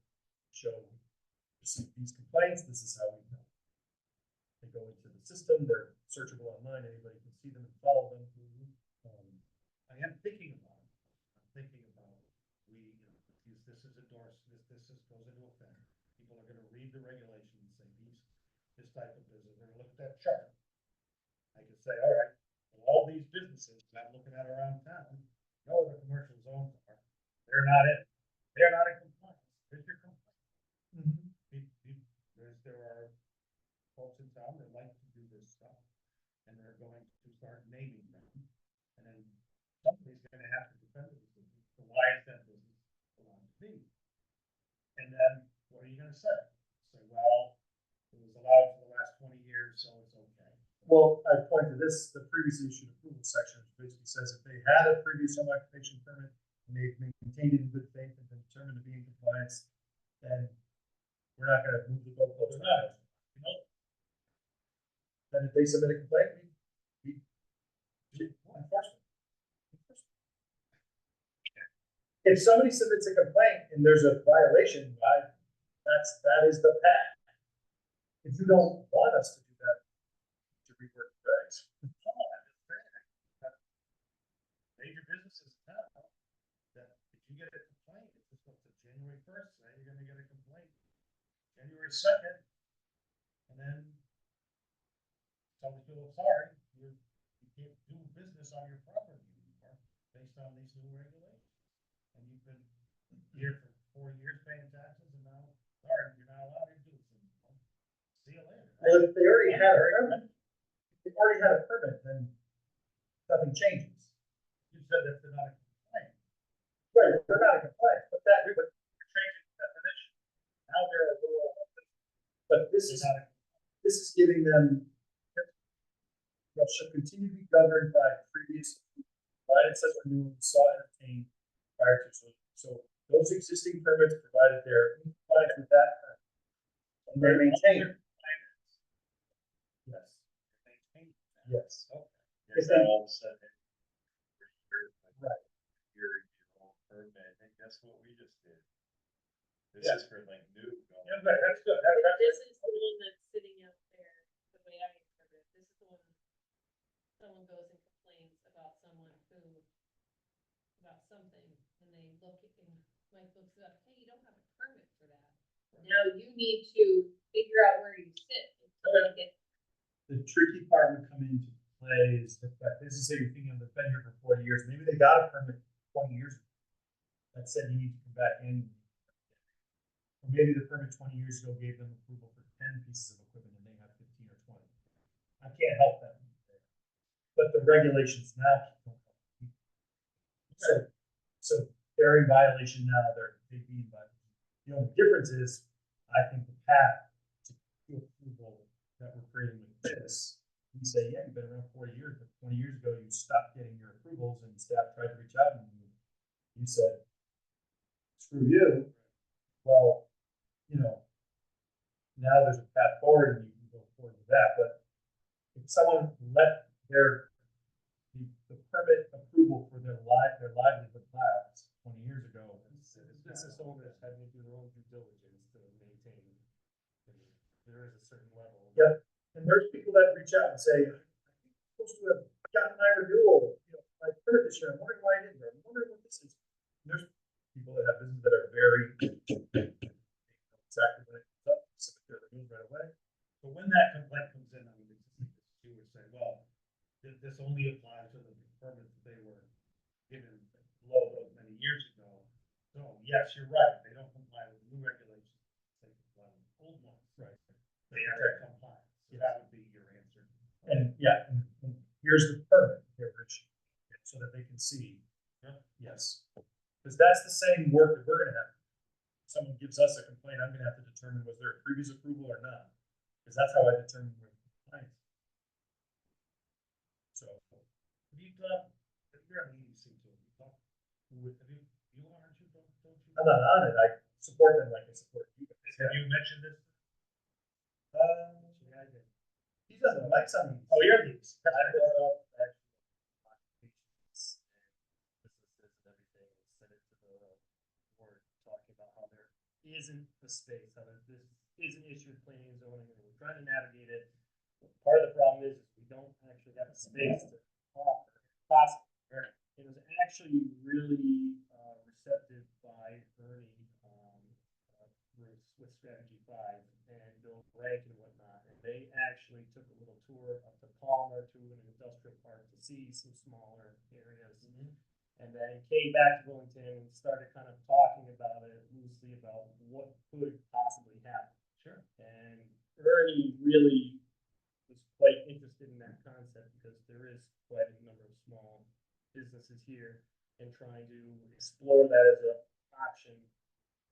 show we receive these complaints, this is how we know. They go into the system, they're searchable online, anybody can see them and follow them. I am thinking about it. I'm thinking about, this is endorsed, this goes into effect. People are gonna read the regulations and say, this type of business, they're gonna look at that chart. I can say, all right, well, all these businesses that I'm looking at around town, no other commercial zones are, they're not in compliance. Here's your complaint. There are folks in town that like to do this stuff, and they're going to start naming them. And then somebody's gonna have to defend it. So why is that business allowed to be? And then, what are you gonna say? Say, well, it was allowed for the last 20 years, so it's okay. Well, I point to this, the previously issued approval section, which basically says if they had a previous home occupation permit and they've maintained it in good faith and been determined to be in compliance, then we're not gonna move the goalposts. Then if they submit a complaint, we enforcement. If somebody submits a complaint and there's a violation, that is the path. If you don't want us to do that, to rework the regs. Major businesses now, that if you get a complaint, it's just up to January 1st, say you're gonna get a complaint. January 2nd, and then somebody feels sorry, you can't do business on your property anymore based on these new regulations. And you've been here for 4 years paying taxes, and now, sorry, you're not allowed to do this anymore. See you later. Well, if they already had a permit, then nothing changes. You said that they're not a complaint. Right, they're not in compliance, but that, but We're changing the definition. Now they're a rural, but this they're is, not, this is giving them, well, shall continue to be governed by previous, provided such renewal sought and obtained prior to, so those existing permits, provided they're in compliance with that. And they're maintained, yes, maintained. yes. Okay. Is that all of a sudden? Right. Your old permit, I think that's what we just did. This Yeah. is for like new. going Yeah, but that's good. That's This is the one that's sitting out there, the way I interpret it, this is the one, someone goes and complains about someone who, about something, and they look at, and Mike looks it up, hey, you don't have a permit for that. Now you need to figure out where you sit until you get. The tricky part would come into play is the fact, this is say you're thinking of the been here for 40 years, maybe they got a permit 20 years ago. That said, you need to come back in. Or maybe the permit 20 years ago gave them approval for 10 pieces of equipment and they have 15 or 20. I can't help them. But the regulations now keep them. So they're in violation now, they'd be in violation. The only difference is, I think the path to approval that we're creating with this, we say, yeah, you've been around 40 years, but 20 years ago, you stopped getting your approvals and staff tried to reach out and you said, screw you. Well, you know, now there's a path forward and you can go forward with that, but if someone let the permit approval for their livelihood lapse 20 years ago, This is someone that's having to do their own due diligence to maintain. And there is a certain level. Yep. And there's people that reach out and say, I'm supposed to have gotten my renewal, you know, my permit this year, I'm wondering why I didn't, I'm wondering what this is. And there's people that have businesses that are very exactly when it comes up, submit their renewal right away. But when that complaint comes in, I mean, you would say, well, this only applies to the permit that they were given below those many years ago. So, yes, you're right, they don't comply with new regulations, they comply with old ones. Right. They have to comply, so that would be your answer. And yeah, and here's the permit, here, Rich, so that they can see, yes. Because that's the same work that we're gonna have. Someone gives us a complaint, I'm gonna have to determine was there a previous approval or not, because that's how I determine where the complaint. So, Have you done, if you're on the EDC too, you talk, with, you aren't you, don't you? I'm not on it, I support them like I support you guys. Have you mentioned this? Yeah, I did. He doesn't like some. Oh, you're these. I brought up actually occupations and businesses and everything, and sent it to the board, talking about how there isn't the space, how this is an issue with planning and zoning, and we're trying to navigate it. Part of the problem is we don't actually have a space to offer, possible. It was actually really receptive by Ernie, with Strategy 5 and Bill Rank and whatnot, and they actually took a little tour up to Palmer to an industrial park to see some smaller areas. And then came back to Willington and started kind of talking about it loosely about what could possibly happen. Sure. And Ernie really was quite interested in that concept because there is quite a number of small businesses here and trying to explore that as an option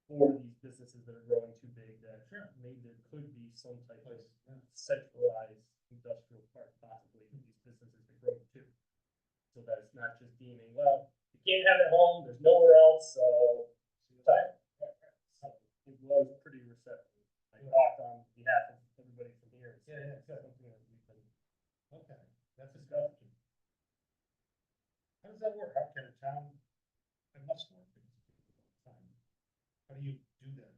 for these businesses that are growing too big, that maybe there could be some type of centralized industrial park possibly for these businesses to grow too. So that it's not just deeming, well, you can't have it at home, there's nowhere else, so type. So it was pretty receptive. I talked on behalf of everybody from here. It's something that we've been. Okay, that's a discussion. How does that work? How can a town, it must work. How do you do that?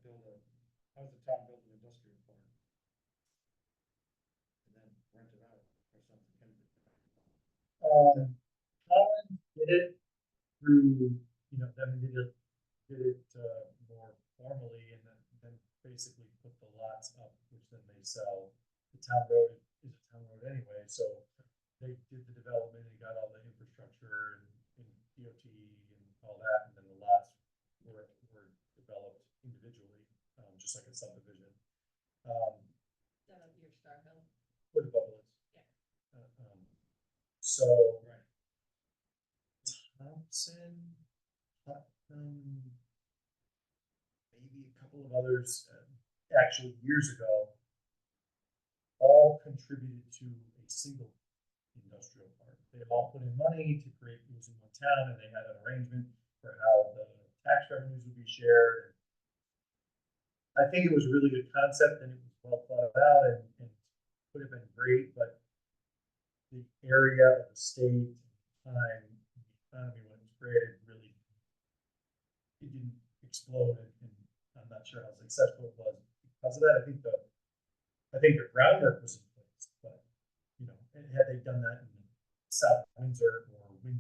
How does the town build an industrial park? And then rent it out or something? Holland did it through, you know, then did it more formally and then basically put the lots up, which then they sell. The town road is a town road anyway, so they did the development and got all the infrastructure and DOT and all that, and then the lots were developed individually, just like a subdivision. Set up your Star Hill. With the bubbles. Yeah. So Right. Thompson, maybe a couple of others, actually years ago, all contributed to a single industrial park. They all put in money to create things in one town, and they had an arrangement for how the tax revenues would be shared. I think it was a really good concept, and it was well thought out, and would have been great, but the area of the state, time, the economy when it was created, really, it didn't explode, and I'm not sure how successful it was because of that. I think the groundwork was in place, but, you know, and had they done that in South Windsor or would have been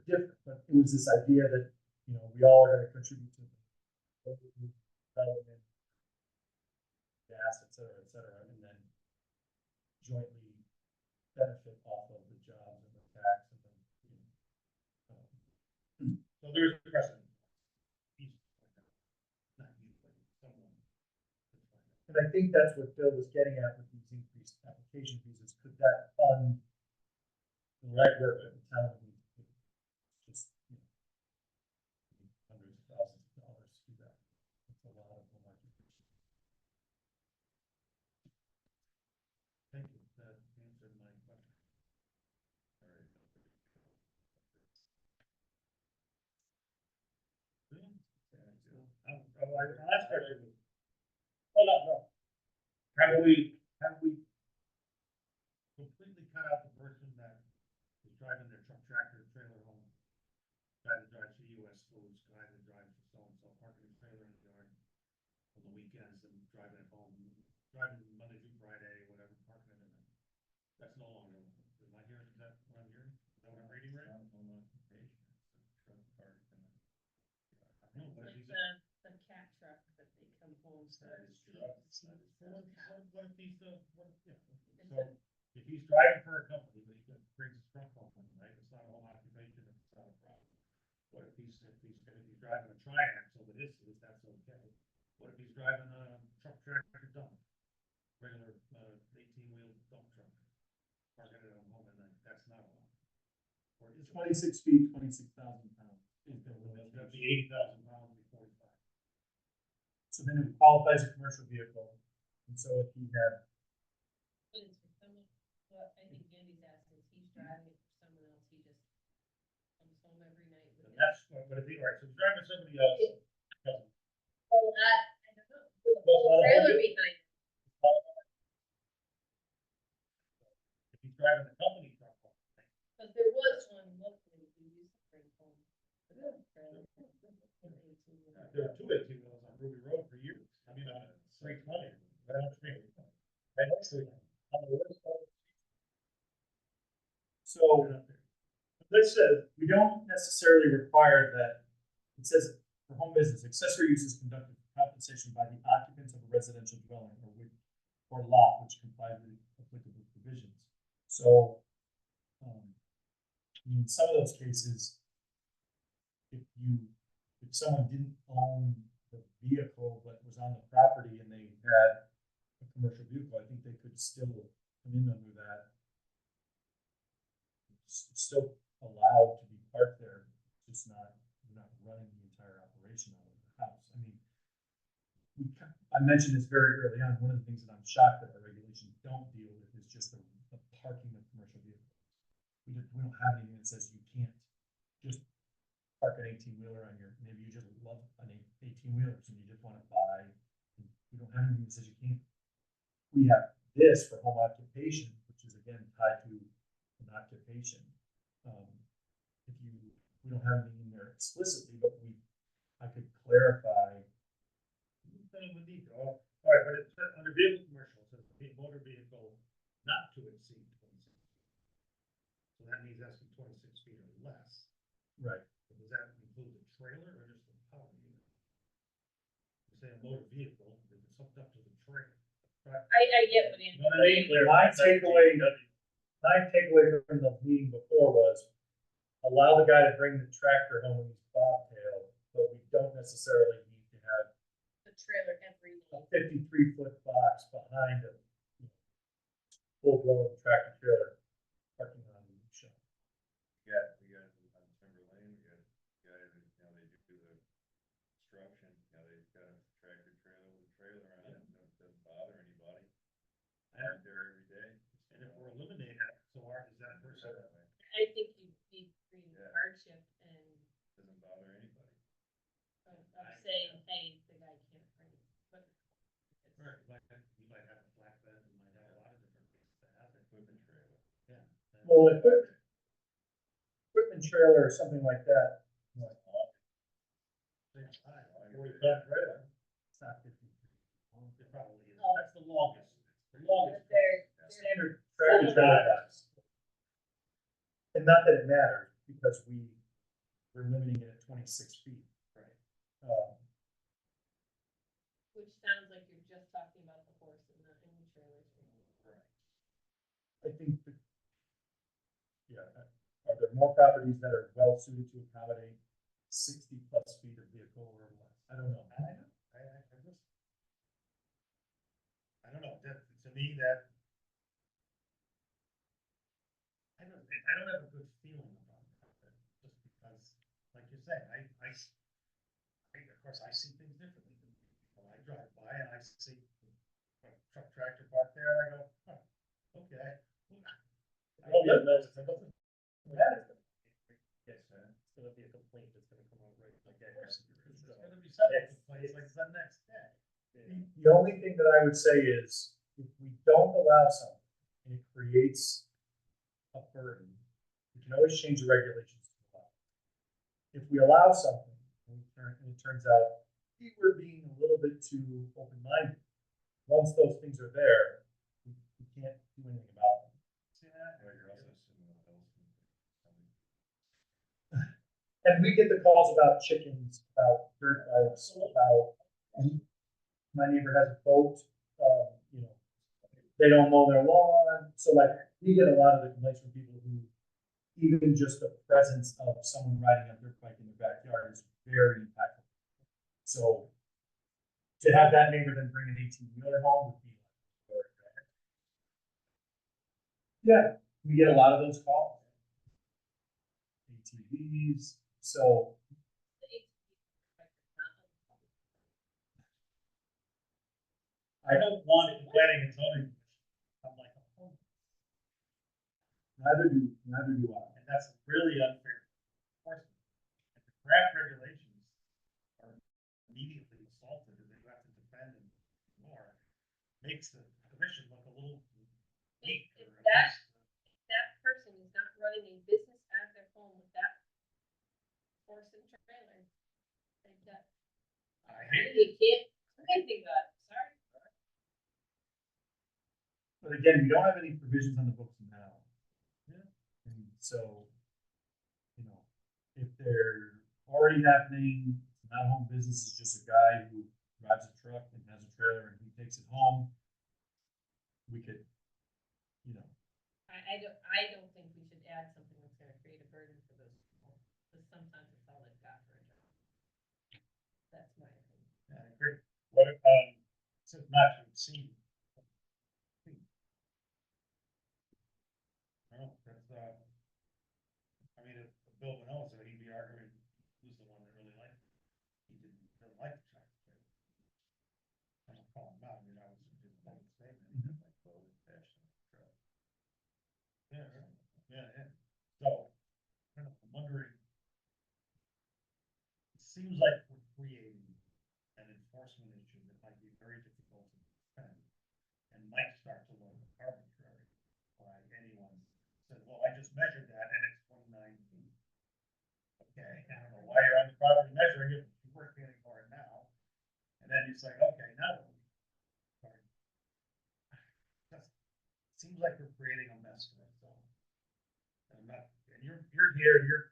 different, but it was this idea that, you know, we all are gonna contribute to development, gas, et cetera, and then jointly benefit off of the jobs and the tax and the, you know, So there's a precedent. Not you, but someone. and I think that's what Bill was getting at with these increased application fees, is could that fund the legwork that the town would need to do? Just, you know, hundreds of thousands of dollars to do that. That's a lot of home occupation. Thank you, that answered my question. All right. My last question was, oh, no. Have we completely cut out the person that is driving their truck, tractor, trailer home? Guy that drives for US Foods, guy that drives for so-and-so, parking his trailer in the yard on the weekends and driving it home, driving Monday through Friday, whatever, parking it in there. That's no longer, am I hearing, is that what I'm hearing? Is that what I'm reading right? Home occupation, it's a truck park and I know, but if Like he's. the cat truck that they come home to. That is true. That is see. true. What if he's so, if he's driving for a company, but he brings his truck home, right, it's not a home occupation, it's not a problem. What if he's driving a triaxle that is, that's okay. What if he's driving a truck tractor dump, regular, 18-wheel dump truck, parking it at home and that's not allowed. Or is it? 26 feet, 26,000 pounds is the That'd limitation. be 80,000 pounds before 45. So then it qualifies a commercial vehicle, and so if he had, But it's for someone, well, I think Andy's asking, if he's driving it for someone else, he just comes home every night with it. That's what it'd be, right, so he's driving somebody else. doesn't- Oh, that, I don't know, with a Well, whole well, trailer well, behind it. If he's driving the company truck home. Cause there was one locally who used to bring home. the trailer, with 18 There were two 18-wheelers on Ruby Road for years. I mean, 320. Right on 320. Right next to it. On the west side. so Right up there. this says, we don't necessarily require that, it says, for home business, accessory uses conducted for compensation by the occupants of a residential dwelling or lot which complies with applicable provisions. So, in some of those cases, if someone didn't own the vehicle but was on the property and they had a commercial vehicle, I think they could still come in under that. It's still allowed to be parked there, it's just not, you're not running the entire operation out of the house. I mean, I mentioned this very early on, one of the things that I'm shocked that our regulations don't deal with is just the parking of commercial vehicles. We don't have anything that says you can't just park an 18-wheeler on your, maybe you just love an 18-wheelers and you just want to buy, we don't have anything that says you can't. We have this for home occupation, which is again tied to an occupation. We don't have anything in there explicitly, but I could clarify. Then we need to, all right, but it's under vehicle commercial, it says motor vehicle not to exceed 26 feet. So that means that's 26 feet or less. Right. Does that include the trailer or just the power unit? You say a motor vehicle, if it's hooked up to the trailer. I get what Andy's You know what I mean? saying. My takeaway from the meeting before was allow the guy to bring the tractor home when he's bobtail, but we don't necessarily need to have The trailer every a day. 53-foot box behind a full-blown tractor trailer parking on the shop. we got on Timber Lane, we got that way. I think you'd be creating Yeah. hardship and Doesn't bother anybody. of saying, hey, the guy can't bring it, but. Right, you might have a flatbed, you might have a lot of different things to have it. Equipment trailer. Yeah. Well, equipment trailer or something like that, you know, It's high, 40-ton trailer. it's not 50. It probably is, Oh. that's the longest, the But longest. they're, Standard tractor trailer size. And not that it matters, because we're limiting it at 26 feet. Right. which sounds like you're just talking about the horse and the trailers. Right. I think that, yeah, are there more properties that are well suited to accommodate 60 plus feet of vehicle or less? I don't know. I know, I don't know, that, to me, that. I don't have a good feeling about that, just because, like you say, of course, I see things differently than you. When I drive by and I see a truck tractor parked there, and I go, huh, okay. Well, yeah, no, it's like, Yes, man. it's gonna be a complaint that's gonna come out right, like, Of course, there's so, gonna be several it's- complaints like the next day. The only thing that I would say is, if we don't allow something and it creates a burden, we can always change the regulations to allow. If we allow something and it turns out we were being a little bit too open-minded, once those things are there, we can't do anything about them. See that? Well, you're also assuming what else. And we get the calls about chickens, about dirt bikes, about, my neighbor has a boat, you know, they don't mow their lawn, so like, we get a lot of the complaints from people who, even just the presence of someone riding a dirt bike in their backyard is very impactful. So, to have that neighbor then bring an 18-wheeler home would be like, yeah, we get a lot of those calls. ATVs, so, I don't want it planning and zoning. I'm like, oh, neither do I. and that's really unfair enforcement. If the draft regulations are immediately assaulted and they have to defend and more, makes the commission look a little weak. If or at that- least, That person is not running a business at their home with that horse and trailer. Like that. I hate You can't do anything about it, sorry. But again, we don't have any provisions on the books now. Yeah. And so, you know, if they're already happening, not home business is just a guy who drives a truck and has a trailer and he takes it home. We could, you know, I don't think we should add something that's gonna create a burden for those people, because sometimes it's all they've got for a job. That's my opinion. Yeah, I agree. What, since not to exceed. No, that's, I mean, if Bill knows that he'd be arguing, who's the one that really liked it? He doesn't like the tractor trailer. I'm not calling him out, I mean, I was just making a statement. Like boat, passion, truck. Yeah, right. Yeah. So, I'm wondering. It seems like we're creating an enforcement issue that might be very difficult to defend. And might start to look arbitrary, by anyone said, well, I just measured that and it's 29 feet. Okay, I don't know why you're on the property measuring it, but you weren't paying for it now. And then you say, okay, now what? Sorry. Just seems like we're creating a mess for ourselves. And you're here, you're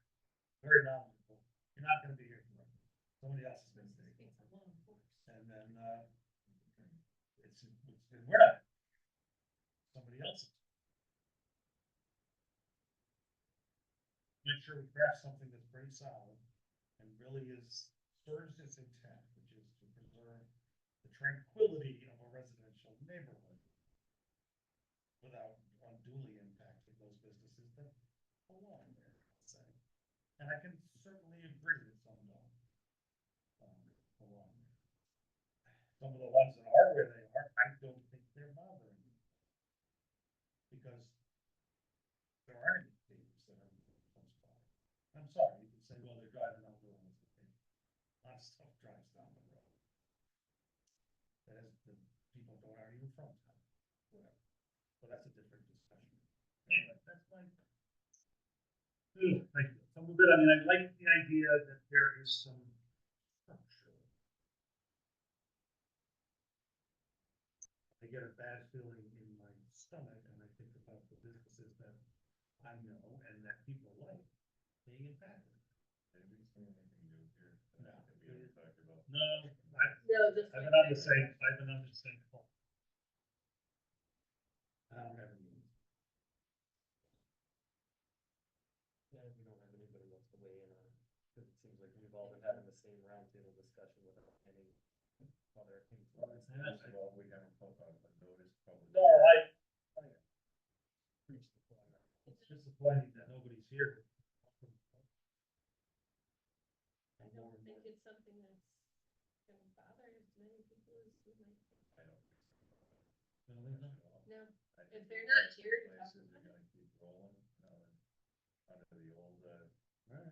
very knowledgeable. You're not gonna be here forever. Somebody else is gonna stay. And then, we're not. Somebody else is. Make sure we craft something that's pretty solid and really serves its intent, which is to preserve the tranquility of a residential neighborhood without unduly impacting those businesses that belong there, let's say. And I can certainly agree that some don't belong there. Some of the ones that are where they are, I don't think they're bothering me. Because there aren't any lot of stuff drives down the road. That is, the people don't aren't even from town, whatever, but that's a different discussion. Anyway, that's fine. Thank you. Some of it, I mean, I like the idea that there is some structure. I get a bad feeling in my stomach, and I think about the businesses that I know and that people like being impacted. Have we seen anything new here? No. That we haven't talked about? No, No, just. I've been on the same call. I don't have any. Yeah, we don't have anybody wants to weigh in on it, because it seems like we've all been having the same roundtable discussion without any other influence. First of all, we haven't put a notice public. No, I preach the choir. It's disappointing that nobody's here. I don't think it's something that's gonna bother as many people as you might think. I don't think so. No, they're not. No, I if think they're not the here to talk places are about gonna keep rolling, under the old, Right.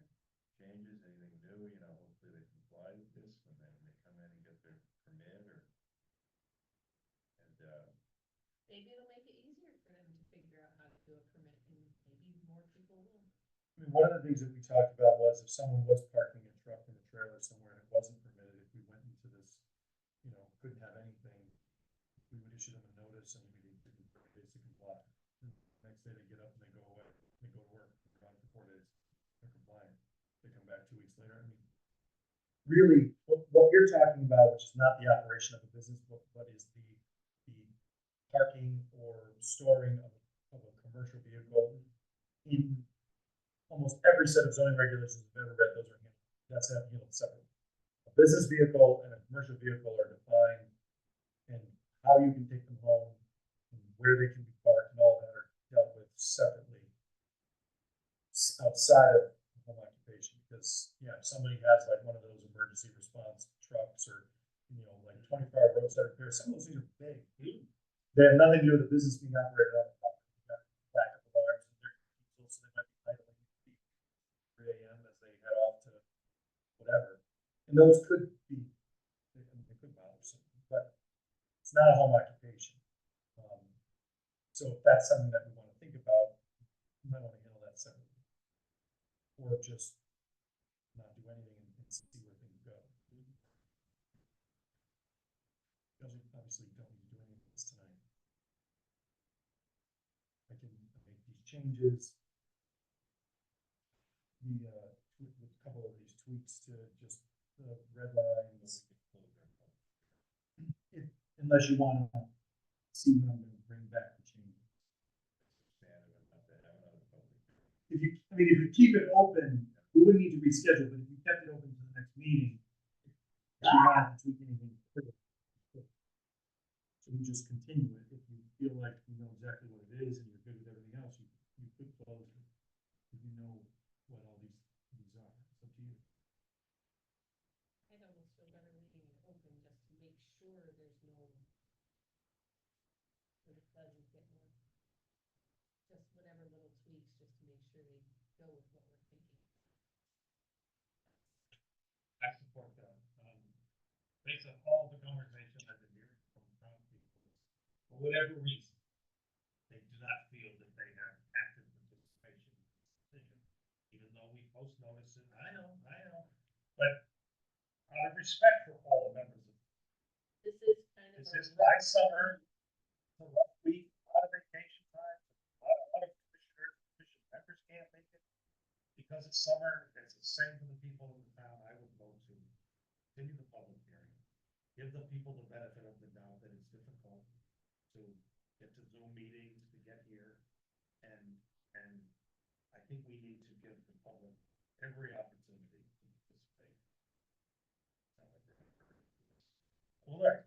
changes, anything new, hopefully they comply with this when they come in and get their permit maybe it'll make it easier for them to figure out how to do a permit, and maybe more people will. I mean, one of the things that we talked about was if someone was parking a truck in a trailer somewhere and it wasn't permitted, if we went into this, couldn't have anything, we would issue them a notice and we would basically comply. Next day they get up and they go away, they go to work, they're gone for 4 days, they're compliant. They come back 2 weeks later. I mean, really, what you're talking about, which is not the operation of a business, but is the parking or storing of a commercial vehicle in almost every set of zoning regulations I've ever read, those are handled. That's handled separately. A business vehicle and a commercial vehicle are defined, and how you can take them home, and where they can be parked, and all that are dealt with separately outside of home occupation. Because if somebody has like one of those emergency response trucks, or like 24-hour roadside repair, some of those things are big. They have nothing to do with the business being operated on the property. You've got backup alarms, and they're diesel, so they might be idling at 3 a.m. as they head off to whatever. And those could be, they could bother someone, but it's not a home occupation. So if that's something that we want to think about, we might want to handle that separately. Or just not do anything and see where things go. Because we obviously don't need to do any of this tonight. I can make these changes. With a couple of these tweaks to just the red lines. Unless you want to see when I'm going to bring back the changes. If you keep it open, we wouldn't need to reschedule, but if you kept it open to the next meeting, if you want to tweak anything further. So we just continue it. If you feel like you know exactly what it is and you're good with everything else, you could close it. If you know what all these are, it's up to you. I'd almost feel better leaving it open just to make sure there's no, that it doesn't get more. Just whatever little tweaks, just to make sure they go with what we're thinking. I support that. Based on all the conversation I've been hearing from town people, for whatever reason, they do not feel that they have active participation in this decision, even though we post notices. I know, but out of respect for all the members of This is kind of. this is my summer, it's a rough week, a lot of vacation time, a lot of commission members can't make it. Because it's summer, it's the same for the people in the town. I would vote to continue the public hearing. Give the people the benefit of the doubt that it's difficult to get to Zoom meetings, to get here. And I think we need to give the public every opportunity to participate. Well, there,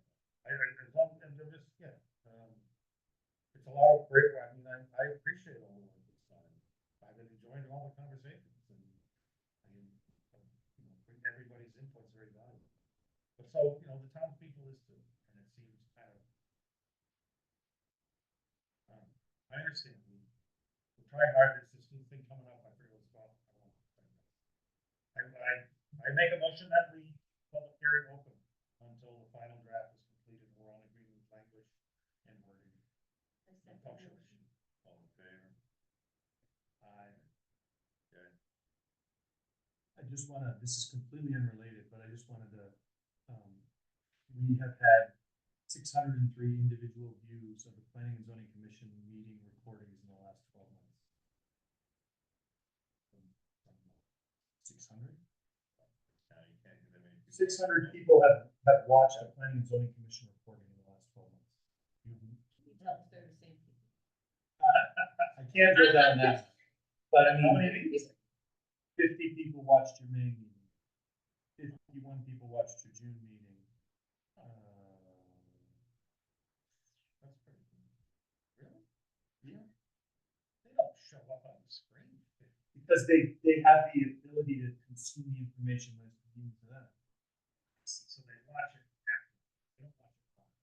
as long as there is, it's a lot of great, I appreciate all of this time. I've been enjoying all the conversations, and everybody's input's very valuable. But so, the townspeople is too, and it seems kind of, I understand, we're trying hard, there's this new thing coming up, I forget what it's called. I make a motion that we public hearing open until the final draft is completed. We're on agreement with language and wording I and second the punctuation. motion. All in favor? Aye. Okay. I just wanna, this is completely unrelated, but I just wanted to, we have had 603 individual views of the planning and zoning commission meeting recordings in the last 12 months. 600? Now you can't do that many people. 600 people have watched a planning and zoning commission recording in the last 12 months. Can you tell if they're the same people? I can't drill down that, but I How many mean, meetings? 50 people watched your May meeting. 51 people watched your June meeting. That's pretty cool. Really? Yeah, They don't show up on the screen. because they have the ability to consume the information when it's convenient to them. So they watch it after. They don't watch it live.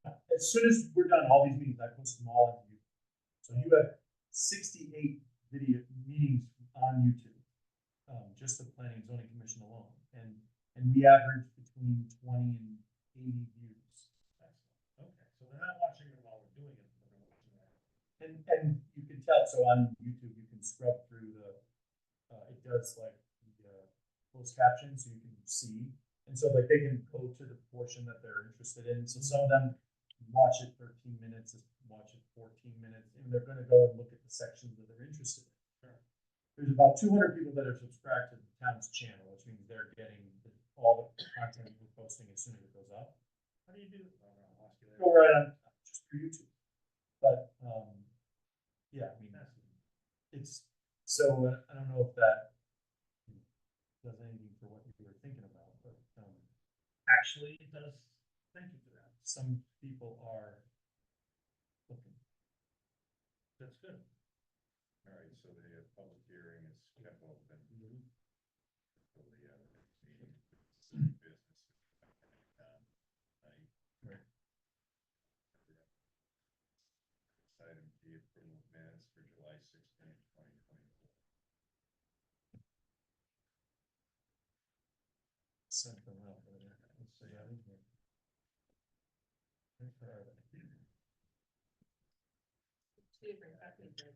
No. As soon as we're done, all these meetings, I post them all into YouTube. So you have 68 video meetings on YouTube, just the planning and zoning commission alone, and we average between 20 and 80 views. Excellent. Okay, so they're not watching it while we're doing it, but they're watching that. And you can tell, so on YouTube, you can scrub through the, it does like the closed caption, so you can see. And so like they can go to the portion that they're interested in. So some of them watch it 13 minutes, watch it 14 minutes, and they're gonna go and look at the sections that they're interested in. Sure. There's about 200 people that are subscribed to the town's channel, which means they're getting all the content we're posting as soon as it goes up. How do you do? Oh, no, I'll ask you Go later. right on, just through YouTube. But, yeah, I mean, it's, so I don't know if that does anything for what you were thinking about, but, Actually, it does. Thank you for that. some people are looking. That's good. All right, so the public hearing is kept open until the next meeting. Business. Night. Right. Item D, approval of minutes for July 16th, 2024. Sent them out, but let's see, I didn't hear. Where are they? Two different copies, right?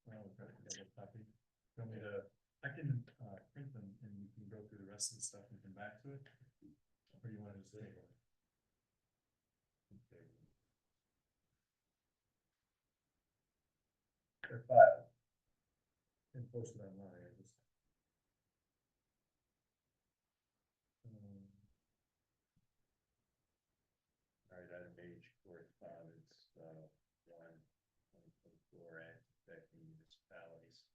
Oh, okay, I got a copy. You want me to, I can, print them and you can go through the rest of the stuff and come back to it? Or you want to just table it? They're filed. And posted online, I just. All right, item H, correspondence, 1/2024, and affecting municipalities.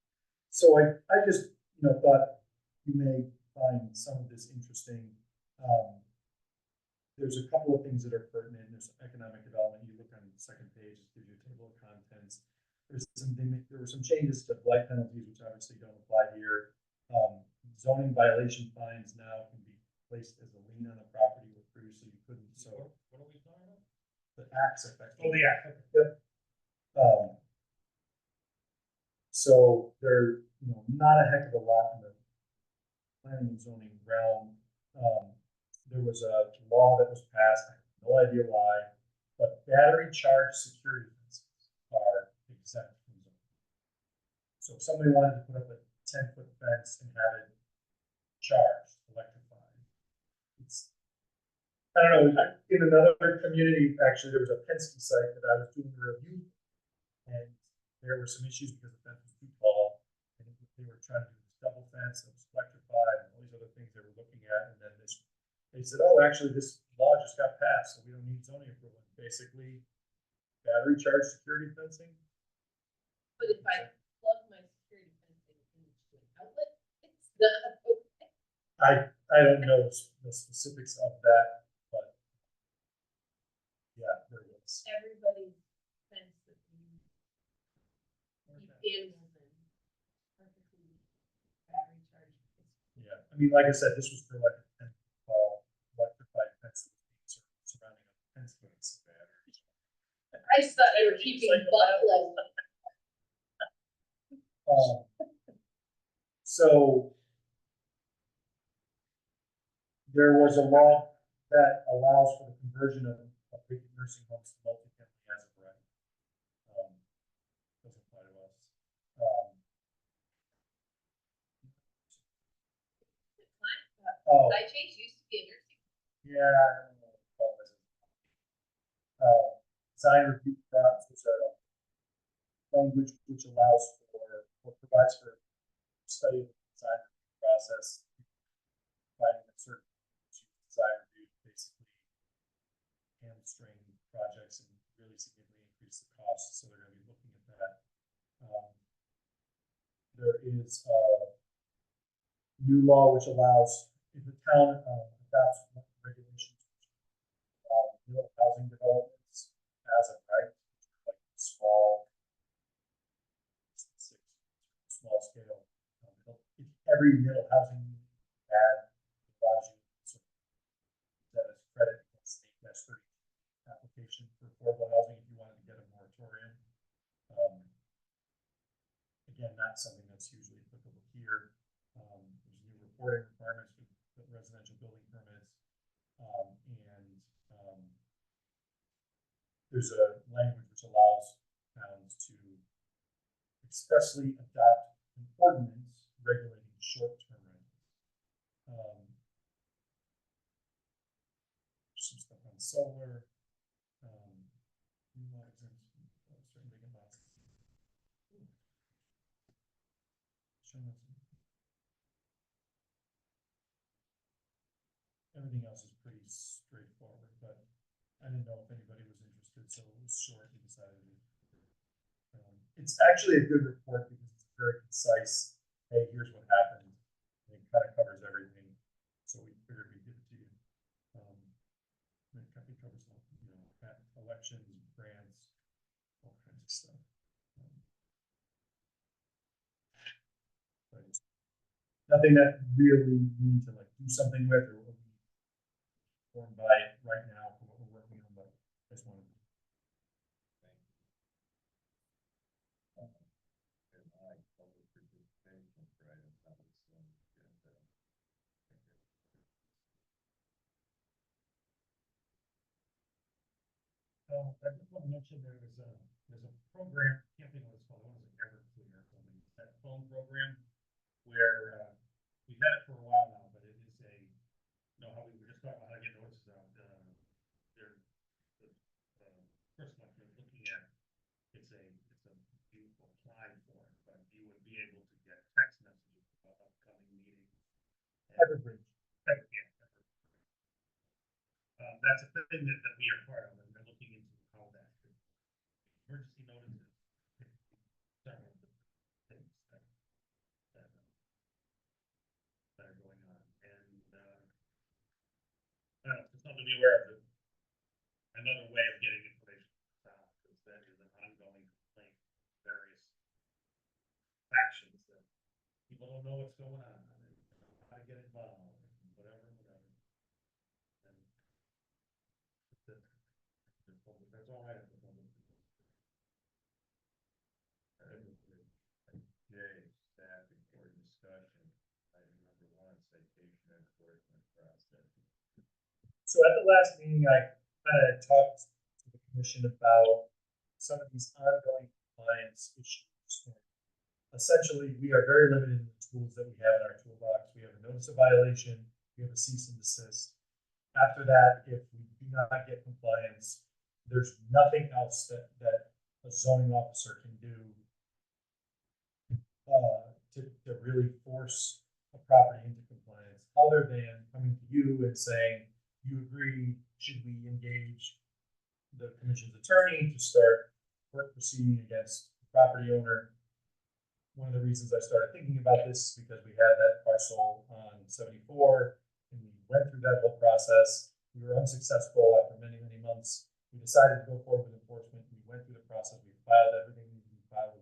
So I just, thought you may find some of this interesting. There's a couple of things that are pertinent. There's economic development. You look on the second page, it gives you a table of contents. There were some changes to blight penalties, which obviously don't apply here. Zoning violation fines now can be placed as a lien on a property where previously you couldn't, so What are we talking about? the acts affect. Oh, yeah. Yep. So there, not a heck of a lot in the planning and zoning realm. There was a law that was passed, I have no idea why, but battery charge security fences are exempt from zoning. So if somebody wanted to put up a 10-foot fence and have it charged, electrified, I don't know, in another community, actually, there was a Penske site that I was doing a review, and there were some issues because the fence was too tall, and they were trying to do this double fence, that was electrified, and all these other things they were looking at, and then they said, oh, actually, this law just got passed, so we don't need zoning approval. Basically, battery charge security fencing. But if I plug my security fencing into an outlet, it's not okay. I don't know the specifics of that, but yeah, there was. Everybody's fence that you keep animals in, perfectly battery charged. Yeah, I mean, like I said, this was for like a 10-foot electrified fence that was being surrounding a fence with batteries. I just thought they were keeping buffalo. So there was a law that allows for the conversion of vacant nursing homes to multifamily as of right. Doesn't apply to us. Oh, I changed, used to be a nursing. yeah, I don't know what to call this. Design review process, which are language which allows for, or provides for study of the design review process, finding that certain design review basically hamstring projects and really significantly increase the cost, so they're gonna be looking at that. There is a new law which allows, if the town adopts regulations, middle housing developments as of right, like small scale. If every middle housing ad allows you to that as credit against the S30 application for affordable housing if you wanted to get a moratorium. Again, not something that's usually applicable here. There's new reporting requirements for residential building permits. There's a language which allows towns to expressly adopt an ordinance regulating short-term rentals. Some stuff on solar. Everything else is pretty straightforward, but I didn't know if anybody was interested, so it was short and decided to. It's actually a good report because it's very concise. Hey, here's what happened. And it kind of covers everything, so we figured we'd give it to you. It covers, elections, grants, all kinds of stuff. Nothing that really need to like do something with or will be informed by it right now for what we're working on, but I just wanted to. I just want to mention there's a program, can't think of what it's called, what is it, Everclear or something, that phone program where we've had it for a while now, but it is how we were just talking about how to get notices out. First one you're looking at, you applied for it, but you would be able to get text messages about upcoming meetings. Everbridge. That's a thing that we are part of, and we're looking into how that could emergency notices. Several of the things that are going on, and I don't know, just something to be aware of. Another way of getting information out, because that is an ongoing complaint, various factions that people don't know what's going on, how to get involved, whatever. And that's all I have to tell you. Jay, staff report discussion. Item number 1, citation enforcement process. So at the last meeting, I kind of talked to the commission about some of these ongoing compliance issues. Essentially, we are very limited in the tools that we have in our toolbox. We have a notice of violation, we have a cease and desist. After that, if we do not get compliance, there's nothing else that a zoning officer can do to really force a property into compliance, other than coming to you and saying, you agree, should we engage the commission's attorney to start court proceeding against the property owner? One of the reasons I started thinking about this is because we had that parcel on 74, and we went through that whole process. We were unsuccessful after many, many months. We decided to go forward with enforcement. We went through the process. We filed everything we filed.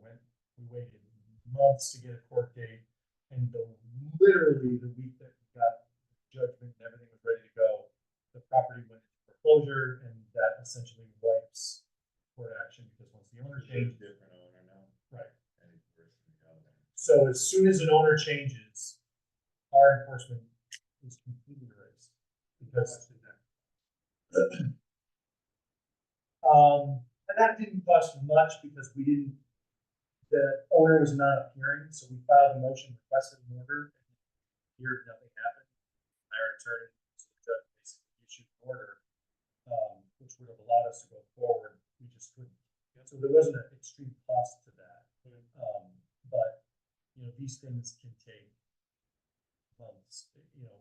We waited months to get a court date, and literally the week that we got judgment and everything was ready to go, the property went into foreclosure, and that essentially wipes court action, because once the owner changes, Different owner now. right. Any person else. So as soon as an owner changes, our enforcement is completely erased. because, What's in that? and that didn't cost much because we didn't, the owner was not appearing, so we filed a motion, requested an order. Here, nothing happened. Our attorney, so the judge basically issued an order, which would have allowed us to go forward. We just couldn't. So there wasn't an extreme cost to that. But, you know, these things can take months, you know,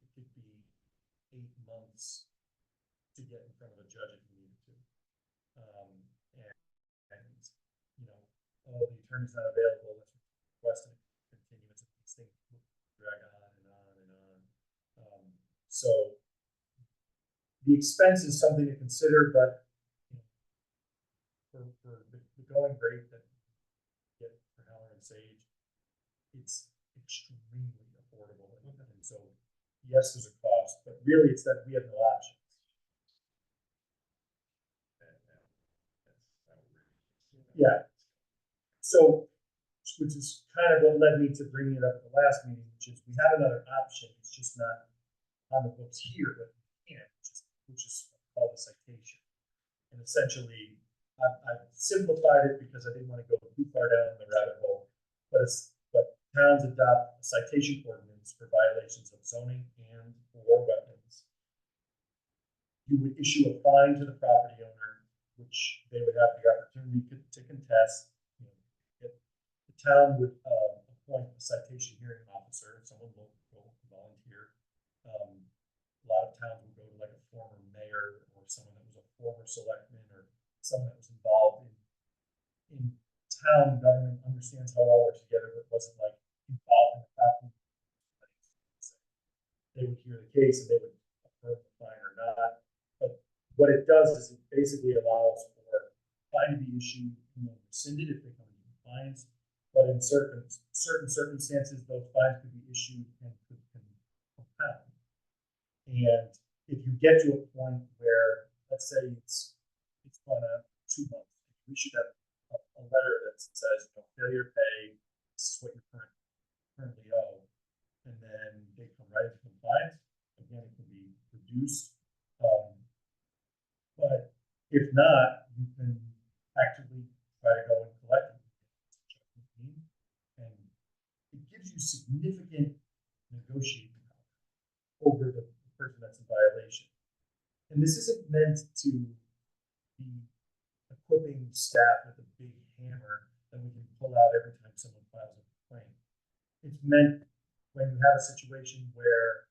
it could be 8 months to get in front of a judge if you needed to. And, you know, oh, the attorney's not available, let's request a continuance of these things will drag on and on and on. So the expense is something to consider, but you know, for the going rate that you get for Howler and Sage, it's extremely affordable. And so, yes, there's a cost, but really it's that we have no options. Yeah. So, which is kind of what led me to bringing it up at the last meeting, which is we have another option. It's just not on the books here, but we can, which is called a citation. And essentially, I've simplified it because I didn't want to go too far down the rabbit hole. But towns adopt a citation ordinance for violations of zoning and or wetlands. You would issue a fine to the property owner, which they would have the opportunity to contest. You know, the town would appoint a citation hearing officer, someone will volunteer. A lot of towns would go to like a former mayor or someone that was a former selectman or someone that was involved in town government, understands how it all works together, but wasn't like involved in the property. They would hear the case and they would affirm the fine or not. But what it does is it basically allows for a fine to be issued and then rescinded if they come into compliance. But in certain circumstances, those fines could be issued and could compound. And if you get to a point where, let's say it's gone on 2 months, we should have a letter that says, you know, failure to pay, this is what you currently owe. And then they come right into compliance. Again, it can be reduced. But if not, you can actively try to go and collect it. And it gives you significant negotiating power over the person that's in violation. And this isn't meant to be equipping staff with a big hammer that we can pull out every time someone files a complaint. It's meant when you have a situation where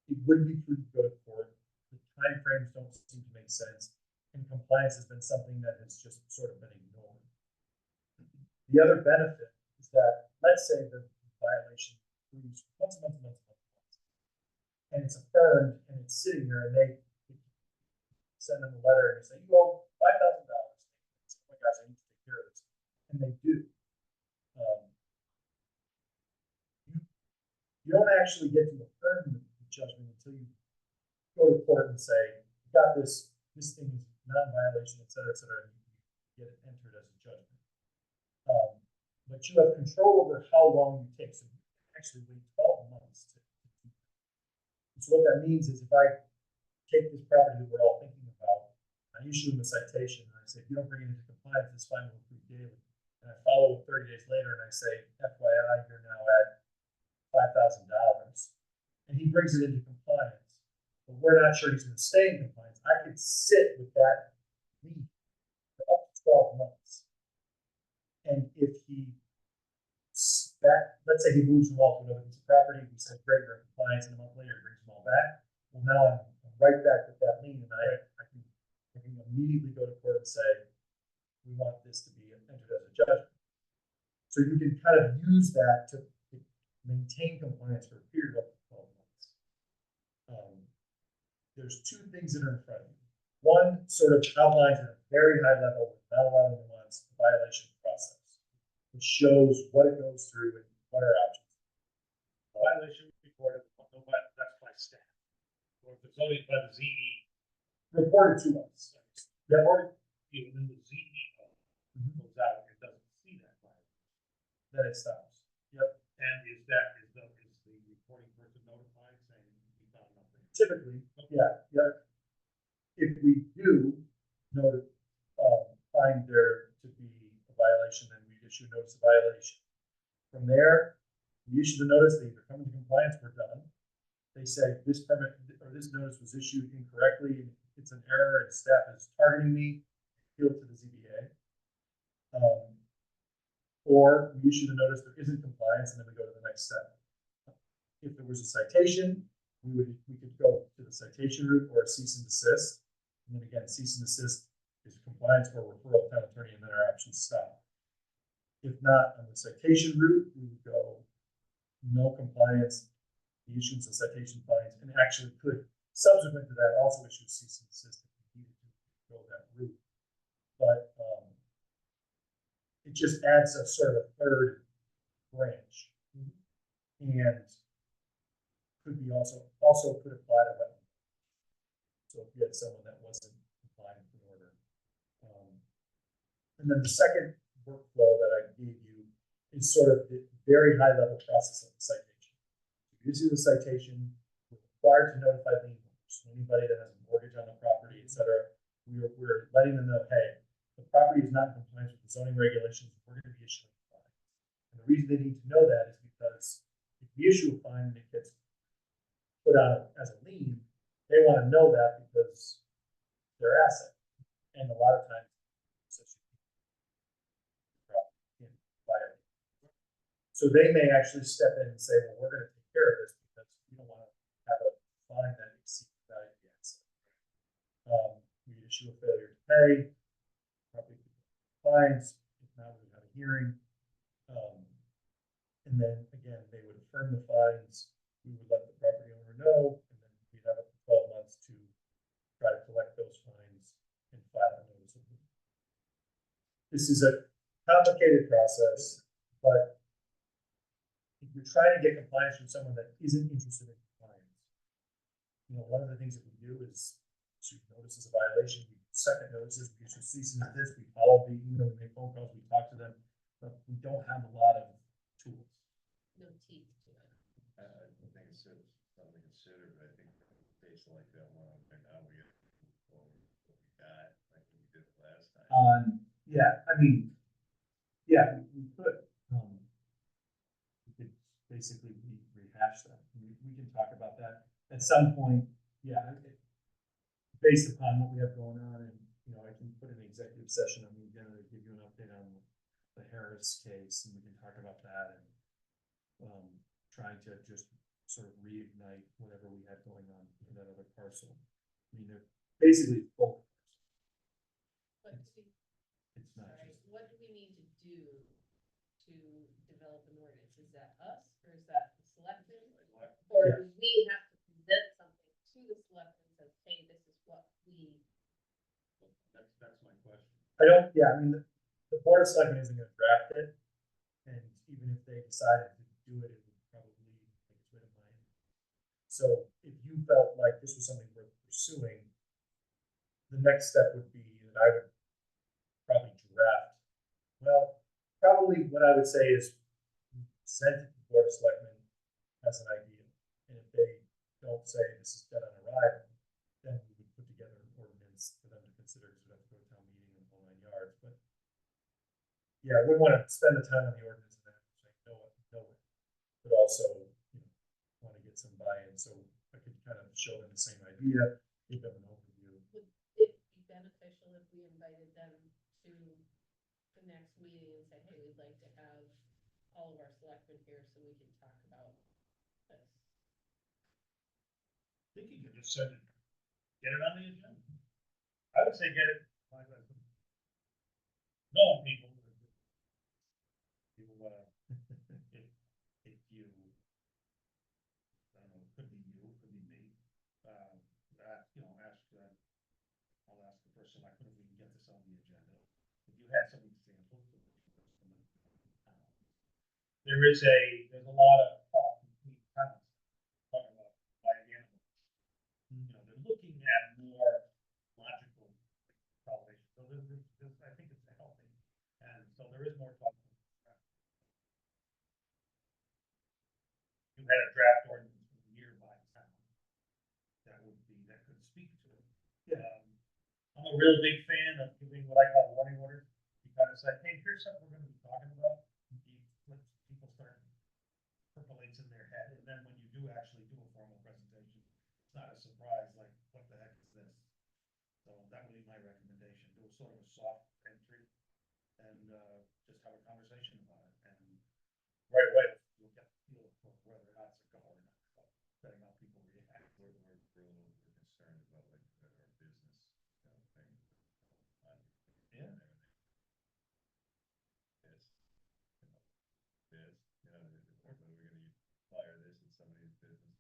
it wouldn't be prudent to go to court, the time frames don't seem to make sense, and compliance has been something that has just sort of been ignored. The other benefit is that, let's say the violation proves once a month, and it's affirmed, and it's sitting there, and they send them a letter and say, you owe $5,000. Oh my gosh, I need to take care of this. And they do. You don't actually get to affirm the judgment until you go to court and say, you got this thing is non-violation, et cetera, and you get it entered as a judgment. But you have control over how long you take. So you can actually wait 12 months to do that. So what that means is if I take this property that we're all thinking about, I issue them a citation and I say, if you don't bring it into compliance, this fine will accrue daily. And I follow 30 days later and I say, FYI, you're now at $5,000. And he brings it into compliance, but we're not sure he's going to stay in compliance. I could sit with that lien for up to 12 months. And if let's say he moves them all to another piece of property, we said, great, you're in compliance, and a month later he brings them all back. Well, now I'm right back with that lien, and I can immediately go to court and say, we want this to be entered as a judgment. So you can kind of use that to maintain compliance for a period of up to 12 months. There's 2 things that are in front of you. One sort of outlines at a very high level, with not a lot of nuance, the violation process, which shows what it goes through and what are options. Violation reported, that's by staff. Or if it's only by the ZE. Reported to us. Yeah. Even in the ZE goes out, it doesn't see that violation. Then it stops. Yep. And is the reporting person notified saying he found nothing? typically, yeah. If we do find there to be a violation, then we issue notice of violation. From there, we issue the notice, they either come into compliance, we're done. They say this permit or this notice was issued incorrectly, and it's an error, and staff is targeting me, appeal to the ZBA. Or we issue the notice, there isn't compliance, and then we go to the next step. If there was a citation, we could go to the citation route or a cease and desist. And then again, cease and desist is compliance or referral to town attorney, and then our actions stop. If not, on the citation route, we would go no compliance, the issuance of citation fines, and actually could, subsequent to that, also issue cease and desist if we needed to go that route. But it just adds a sort of a third branch, and could be also could apply to wetland. So if you had someone that wasn't complying with the order, and then the second workflow that I gave you is sort of the very high level process of the citation. You issue the citation, we're required to notify lien holders, anybody that has a mortgage on the property, etc. We're letting them know, hey, the property is not in compliance with the zoning regulations, we're going to be issuing a fine. And the reason they need to know that is because if we issue a fine and it gets put on as a lien, they want to know that because their asset. And a lot of times, so they may actually step in and say, well, we're going to take care of this because we don't want to have a fine that exceeds the value of the asset. We issue a failure to pay, property fines, if not, we have a hearing. And then again, they would affirm the fines, we would let the property owner know, and then we'd have up to 12 months to try to collect those fines and file a notice of lien. This is a complicated process, but if you're trying to get compliance from someone that isn't interested in compliance, one of the things that we do is issue notices of violation, we second notices, we issue cease and desist, we follow we make phone calls, we talk to them, but we don't have a lot of tools. No teeth to it. I think it's something to consider, but I think in a case like that one right now, we have what we got, like we did last time. Yeah, I mean, yeah, we could. We could basically rehash that. We can talk about that at some point. Yeah, based upon what we have going on, and I can put an executive session on the agenda to give you an update on the Harris case, and we can talk about that and trying to just sort of reignite whatever we had going on in that other parcel. I mean, they're basically both. But It's not sorry, just. what do we need to do to develop an ordinance? Is that us, or is that the selectmen? Or do we have to present something to the selectmen that says, hey, this is what we. That's my question. I mean, the Board of Selectmen isn't going to draft it, and even if they decided to do it, it would probably make its way to mine. So if you felt like this was something worth pursuing, the next step would be that I would probably draft. Well, probably what I would say is send it to the Board of Selectmen as an idea, and if they don't say this is dead on arrival, then we would put together an ordinance for them to consider, because we'd have to go to town meeting and the whole 9 yards. But yeah, I wouldn't want to spend the time on the ordinance and then say no it, but also want to get some buy-in, so I could kind of show them the same idea, give them an overview. Would it be beneficial if we invited them to the next meeting and said, hey, we'd like to have all of our selectmen here so we can talk about this? I think you could just send it, get it on the agenda. I would say get it. Knowing people if you, I don't know, could be you, could be me, ask, I'll ask the person, I couldn't even get this on the agenda. If you had some examples there's a lot of talk between towns talking about wild animals. They're looking at more logical salvation. So I think it's healthy, and so there is more talk. You had a draft ordinance from a nearby town speak to it. Yeah. I'm a real big fan of giving what I call warning orders. You kind of say, hey, here's something we're gonna be talking about. People start percolates in their head, and then when you do actually do a formal presentation, it's not a surprise, like, what the heck is this? So that would be my recommendation, do a sort of a soft entry, and, just have a conversation about it, and right away, you'll get the feel for whether or not it's a go or not, depending on how people react. We're concerned about like our business, thing. Yeah. Yes. Yes, we're gonna fire this in somebody's business,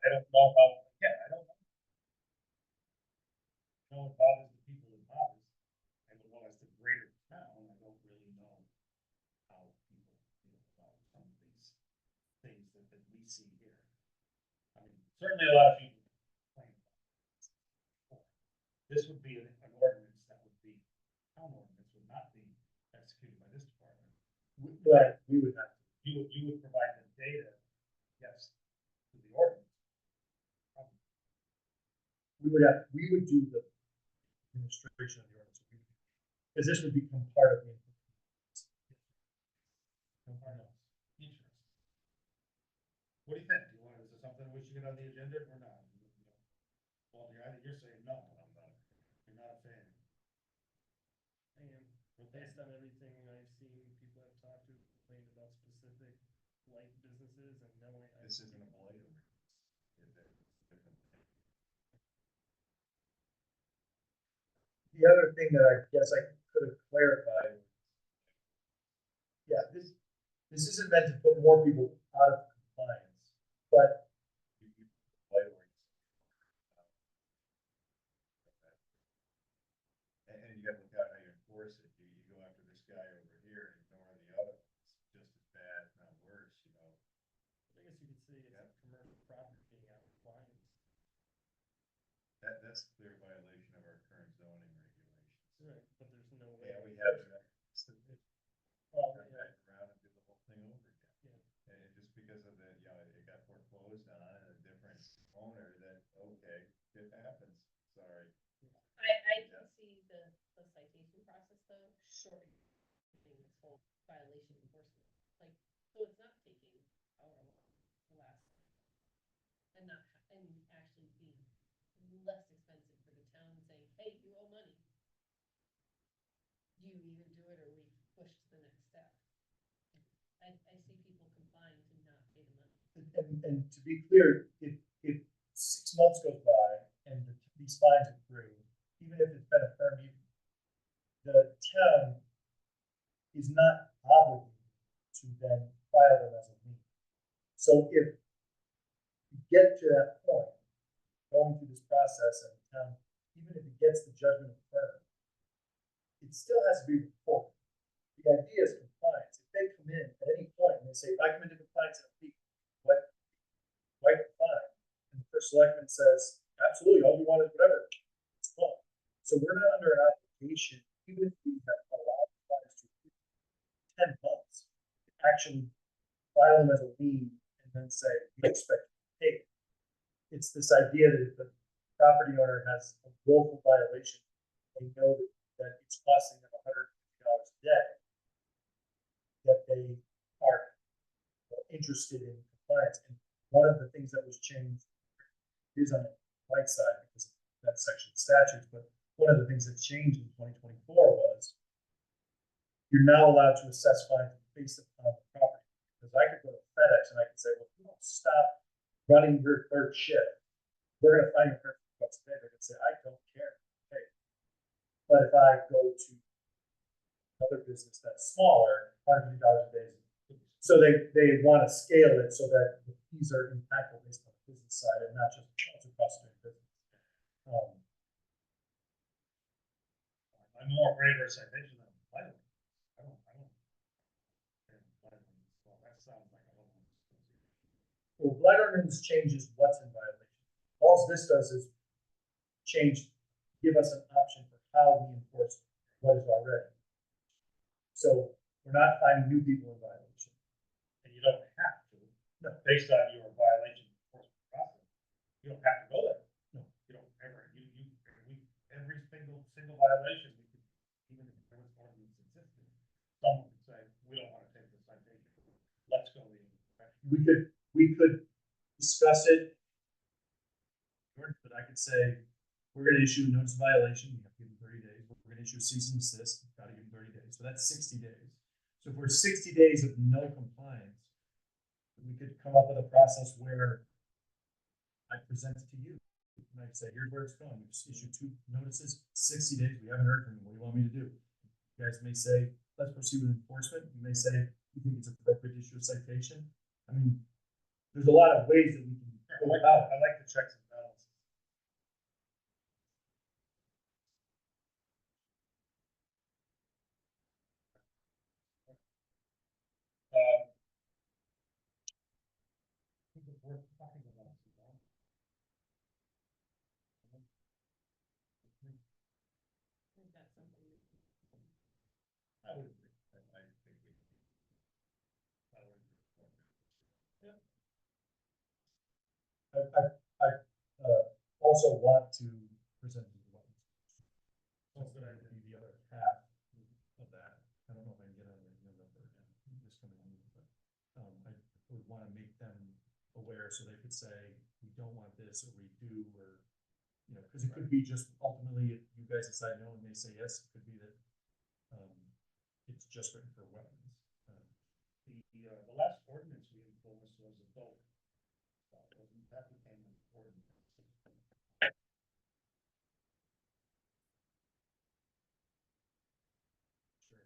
I don't know how, yeah, I don't know. What bothers the people it bothers, and what bothers the greater town, I don't really know how people feel about some of these things that we see here. I mean, certainly a lot of people complain about this. This would be an ordinance that would be, town ordinance would not be executed by this department. Right, we would have, You would provide the data, yes, to the ordinance. we would do the administration of the ordinance. Because this would become part of the. Interesting. What do you think? Is there something we should get on the agenda or not? Well, you're saying no, I'm not, you're not a fan. I am, based on everything I've seen, people I've talked to complain about specific light businesses and knowing. This isn't a blight ordinance. It's different. The other thing that I guess I could have clarified. Yeah, this isn't meant to put more people out of compliance, but Blight ordinance. And you gotta look out how you enforce it. You go after this guy over here and ignore the other ones. Just as bad, if not worse, I guess you could say it's a commercial property being out of compliance. That's a clear violation of our current zoning regulations. Right, but there's no way. Yeah, we have to turn back around and do the whole thing over again. Yeah. And just because of the, it got foreclosed on and a different owner, that, okay, it happens, sorry. I can see the citation process though, shortening this whole violation enforcement, like, so it's not taking however long the last. And actually being less expensive for the town saying, hey, you owe money. Do you either do it or we push to the next step? I see people complying to not pay the money. and to be clear, if 6 months goes by and these fines accrue, even if it's been a firm, the town is not obligated to then file them as a lien. So if you get to that point, going through this process and the town, even if it gets the judgment affirmed, it still has to be reported. The idea is compliance. If they come in at any point and they say, if I come into compliance in a week, wipe the fine. And the first selectman says, absolutely, all we want is whatever. It's fine. So we're not under an obligation, even if we have allowed the fines to 10 months, to actually file them as a lien and then say, we expect to pay. It's this idea that if the property owner has a willful violation, they know that it's costing them $150 a day, that they are interested in compliance. And one of the things that was changed is on the right side because of that section of statutes, but one of the things that changed in 2024 was you're now allowed to assess fines based upon the property. Because I could go to FedEx and I could say, well, if you don't stop running your third shift, we're going to fine you $30 a day. They're going to say, I don't care. Okay. But if I go to another business that's smaller, $150 a day. So they want to scale it so that the fees are impactful based on the business side and not just what's across doing business. I'm more afraid of a citation than a blight ordinance. I don't. Well, that sounds like a whole. Well, blight ordinance changes what's in violation. All this does is give us an option for how we enforce what is already. So we're not finding new people in violation. And you don't have to. based on your violation enforcement process. You don't have to go there. No. You don't ever, every single violation, we could, even if there was ordinance existing, someone could say, we don't wanna take the citation, let's go the. We could discuss it. But I could say, we're gonna issue a notice of violation, we have to give them 30 days, we're gonna issue a cease and desist, gotta give them 30 days, so that's 60 days. So if we're 60 days of no compliance, we could come up with a process where I present it to you. And I'd say, here's where it's going, we just issued 2 notices, 60 days, we haven't heard from you, what do you want me to do? You guys may say, let's proceed with enforcement, you may say, you think it's appropriate to issue a citation. I mean, there's a lot of ways that we can go about it. I like the checks and balances. I think it's worth talking about, you know? Is that something? I would agree. I think we. I would agree. I also want to present to the wetlands. So that would be the other half of that. I don't know if I can get on the number this coming meeting, but I would want to make them aware so they could say, we don't want this, or we do, or, you know, because it could be just ultimately, if you guys decide no and they say yes, it could be that it's just written for wetlands. The last ordinance we enforced was adult. That became an ordinance. Sure.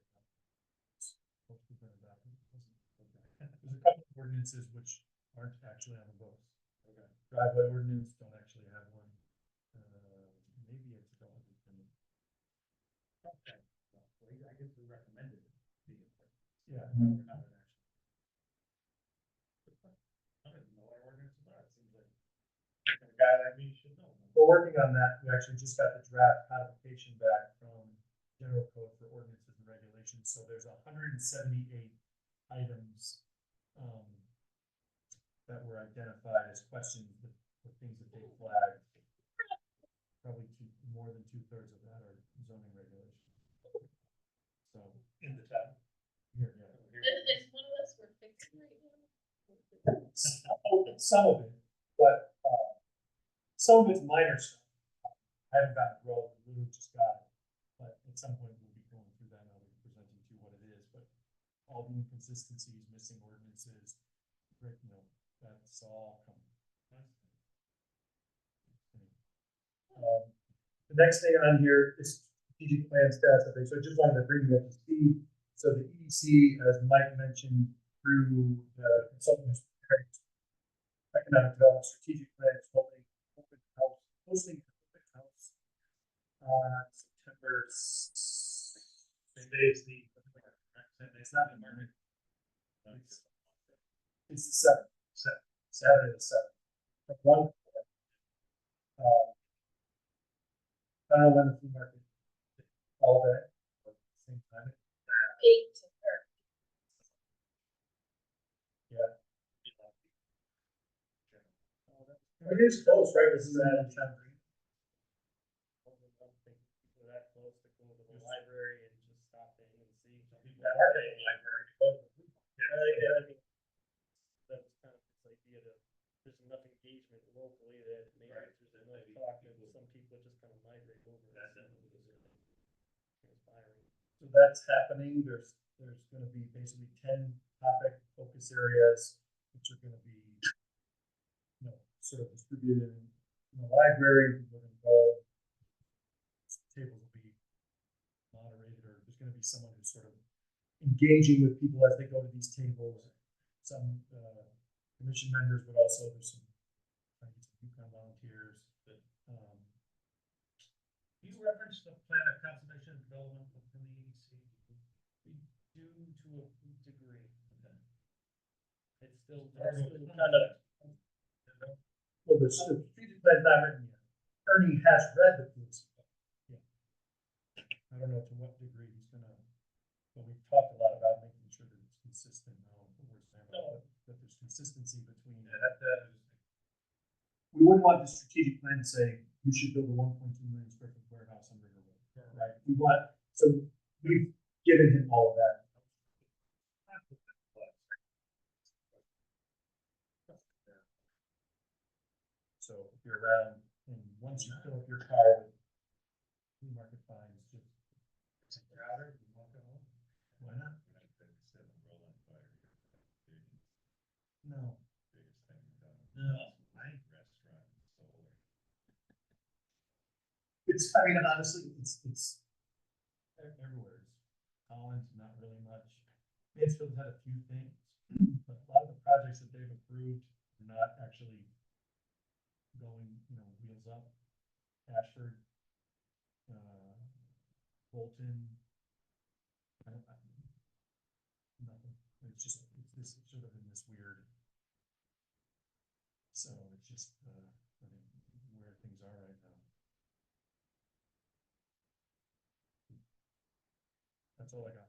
Most people are adopting. There's a couple of ordinances which aren't actually on the books. Okay. Driveway ordinance, don't actually have one. Maybe it's don't have it. Okay. Well, I guess we recommended it being enforced. Yeah. We're not an action. I don't even know what our ordinances are. It seems like a guy like me should know. We're working on that. We actually just got the draft codification back from General Code for Ordinances and Regulations. So there's 178 items that were identified as questions or things that they flagged. Probably more than 2/3 of that are zoning regulations. So In the town. here, yeah. Is one of us we're fixing right now? Some of it, but some of it's minor stuff. I haven't gotten to roll, we just got it, but at some point we'll be going through that and I'll be presenting to you what it is, but all the inconsistencies, missing ordinances, you know, that's all coming. The next thing on here is strategic plan status update, so I just wanted to bring you up to speed. So the EDC, as Mike mentioned, through the consultants, economic development strategic plan is hosting an open house September. Same day as the. It's not the market. It's the seventh. Saturday the 7th. From 1 to 4. I don't know when the flea market. All day. Or at the same time. 8 to 30. Yeah. It is close, right? This is Adam Town. People that close to go to the library and just stop in and see. Some people That are are in in the the library. Yeah. I mean, that's kind of this idea that there's enough engagement locally that maybe there's enough talk that some people just kind of migrate over. Transpiring. So that's happening. There's going to be basically 10 topic focus areas, which are going to be, you know, sort of distributed in the library. People are going to go. Tables will be moderated, or there's going to be someone who's sort of engaging with people as they go to these tables. Some commission members, but also there's some UConn volunteers. That, You referenced the plan of conservation and development from the EDC. We do to a degree. It's still Kind kind of. well, the strategic plan is not written yet. Ernie has read the piece. Yeah. I don't know to what degree he's going to, but we've talked a lot about making sure that it's consistent. That there's consistency between We wouldn't want the strategic plan to say, you should build a 1.2 million square foot warehouse on River Road, right? We want, so we've given him all of that. So if you're around, and once you fill up your car with flea market finds, just. Why not? No. It's, I mean, honestly, it's everywhere. Collins, not really much. Mansfield's had a few things, but a lot of the projects that they've approved are not actually going, wheels up. Ashford, Bolton. Nothing. It's just, it's this sort of in this weird. So it's just, I mean, where things are right now. That's all I got.